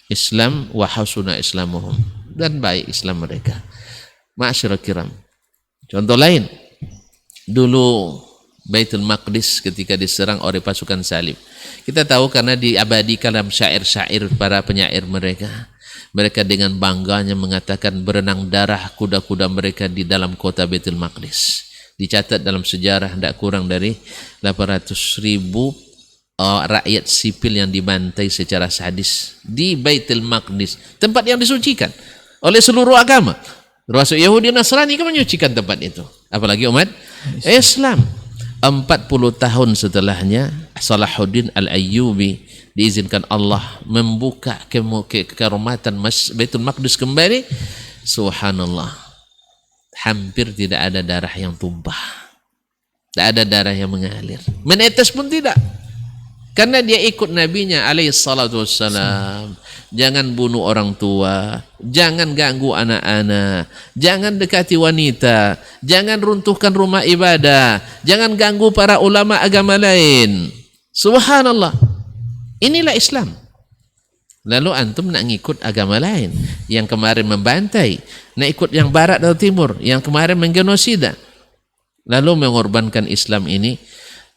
Islam, wa hasuna islamuhum, dan baik Islam mereka. Ma'asyiral kiram. Contoh lain. Dulu Baitul Maqdis ketika diserang oleh pasukan salib. Kita tahu karena diabadikan dalam syair-syair para penyair mereka. Mereka dengan bangganya mengatakan berenang darah kuda-kuda mereka di dalam kota Baitul Maqdis. Dicatat dalam sejarah tidak kurang dari 800.000 rakyat sipil yang dibantai secara sadis di Baitul Maqdis, tempat yang disucikan oleh seluruh agama. Termasuk Yahudi Nasrani kan menyucikan tempat itu. Apalagi umat Islam. 40 tahun setelahnya Salahuddin Al-Ayyubi diizinkan Allah membuka kehormatan Baitul Maqdis kembali. Subhanallah, hampir tidak ada darah yang tumpah, tidak ada darah yang mengalir, menetes pun tidak, karena dia ikut nabinya alaihi salatu wassalam. Jangan bunuh orang tua, jangan ganggu anak-anak, jangan dekati wanita, jangan runtuhkan rumah ibadah, jangan ganggu para ulama agama lain. Subhanallah, inilah Islam. Lalu antum nak ngikut agama lain yang kemarin membantai, nak ikut yang barat atau timur yang kemarin menggenosida, lalu mengorbankan Islam ini.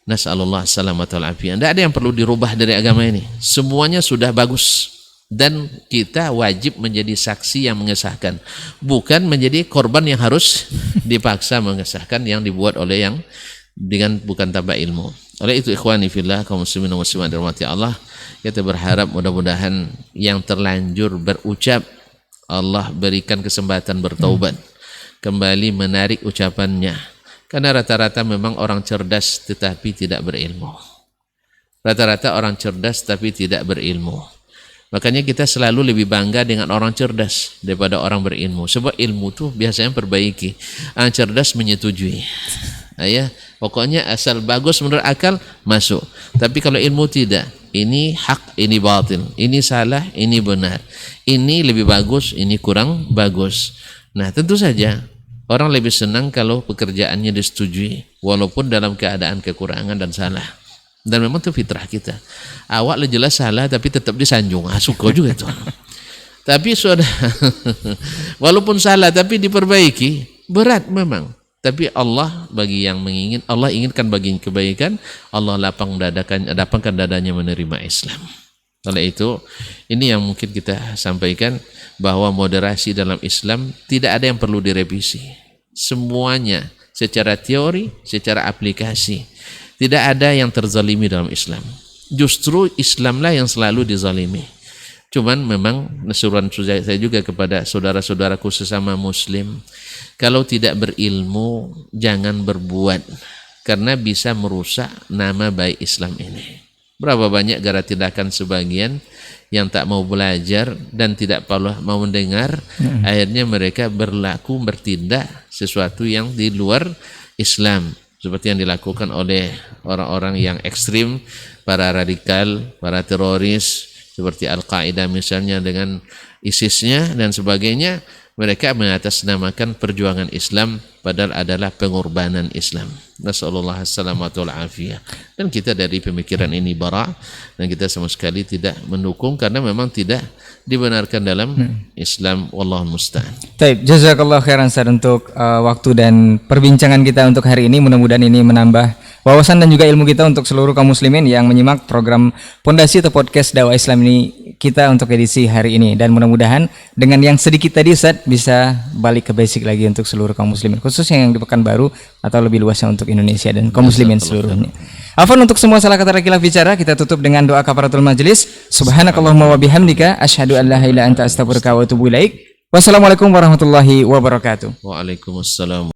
Nas'alullah salamata wal afiyah. Tidak ada yang perlu dirubah dari agama ini, semuanya sudah bagus. Dan kita wajib menjadi saksi yang mengesahkan, bukan menjadi korban yang harus dipaksa mengesahkan yang dibuat oleh yang dengan bukan tanpa ilmu. Oleh itu ikhwani fillah, kaum muslimin dan muslimat dirahmati Allah, kita berharap mudah-mudahan yang terlanjur berucap Allah berikan kesempatan bertaubat, kembali menarik ucapannya, karena rata-rata memang orang cerdas tetapi tidak berilmu. Rata-rata orang cerdas tapi tidak berilmu. Makanya kita selalu lebih bangga dengan orang cerdas daripada orang berilmu. Sebab ilmu tuh biasanya perbaiki, orang cerdas menyetujui. Ya, pokoknya asal bagus menurut akal masuk. Tapi kalau ilmu tidak, ini hak, ini batil, ini salah, ini benar, ini lebih bagus, ini kurang bagus. Nah, tentu saja orang lebih senang kalau pekerjaannya disetujui, walaupun dalam keadaan kekurangan dan salah. Dan memang itu fitrah kita. Awak jelas salah tapi tetap disanjung. Suka juga itu. Tapi sudah walaupun salah tapi diperbaiki, berat memang. Tapi Allah bagi yang Allah inginkan bagi kebaikan, Allah lapangkan dadanya menerima Islam. Oleh itu, ini yang mungkin kita sampaikan, bahwa moderasi dalam Islam tidak ada yang perlu direvisi. Semuanya secara teori, secara aplikasi. Tidak ada yang terzalimi dalam Islam. Justru Islamlah yang selalu dizalimi. Cuman memang seruan saya juga kepada saudara-saudaraku sesama muslim, kalau tidak berilmu jangan berbuat, karena bisa merusak nama baik Islam ini. Berapa banyak gara tindakan sebagian yang tak mau belajar dan tidak mau mendengar, akhirnya mereka bertindak sesuatu yang di luar Islam. Seperti yang dilakukan oleh orang-orang yang ekstrim, para radikal, para teroris, seperti Al-Qaeda misalnya dengan ISIS-nya dan sebagainya. Mereka mengatasnamakan perjuangan Islam, padahal adalah pengorbanan Islam. Nasallallahu assalamatu wal afiyah. Dan kita dari pemikiran ini bara, dan kita sama sekali tidak mendukung, karena memang tidak dibenarkan dalam Islam. Wallahu musta'an. Baik, jazakallah khairan Ustaz untuk waktu dan perbincangan kita untuk hari ini. Mudah-mudahan ini menambah wawasan dan juga ilmu kita untuk seluruh kaum muslimin yang menyimak program Pondasi atau podcast dakwah Islam ini kita untuk edisi hari ini. Dan mudah-mudahan dengan yang sedikit tadi Ustaz bisa balik ke basic lagi untuk seluruh kaum muslimin, khususnya yang di Pekanbaru atau lebih luasnya untuk Indonesia dan kaum muslimin seluruhnya. Afwan untuk semua salah kata khilaf bicara, kita tutup dengan doa kafaratul majlis. Subhanakallahumma wa bihamdika asyhadu an la ilaha illa anta astaghfiruka wa atubu ilaik. Wassalamualaikum warahmatullahi wabarakatuh. Waalaikumsalam.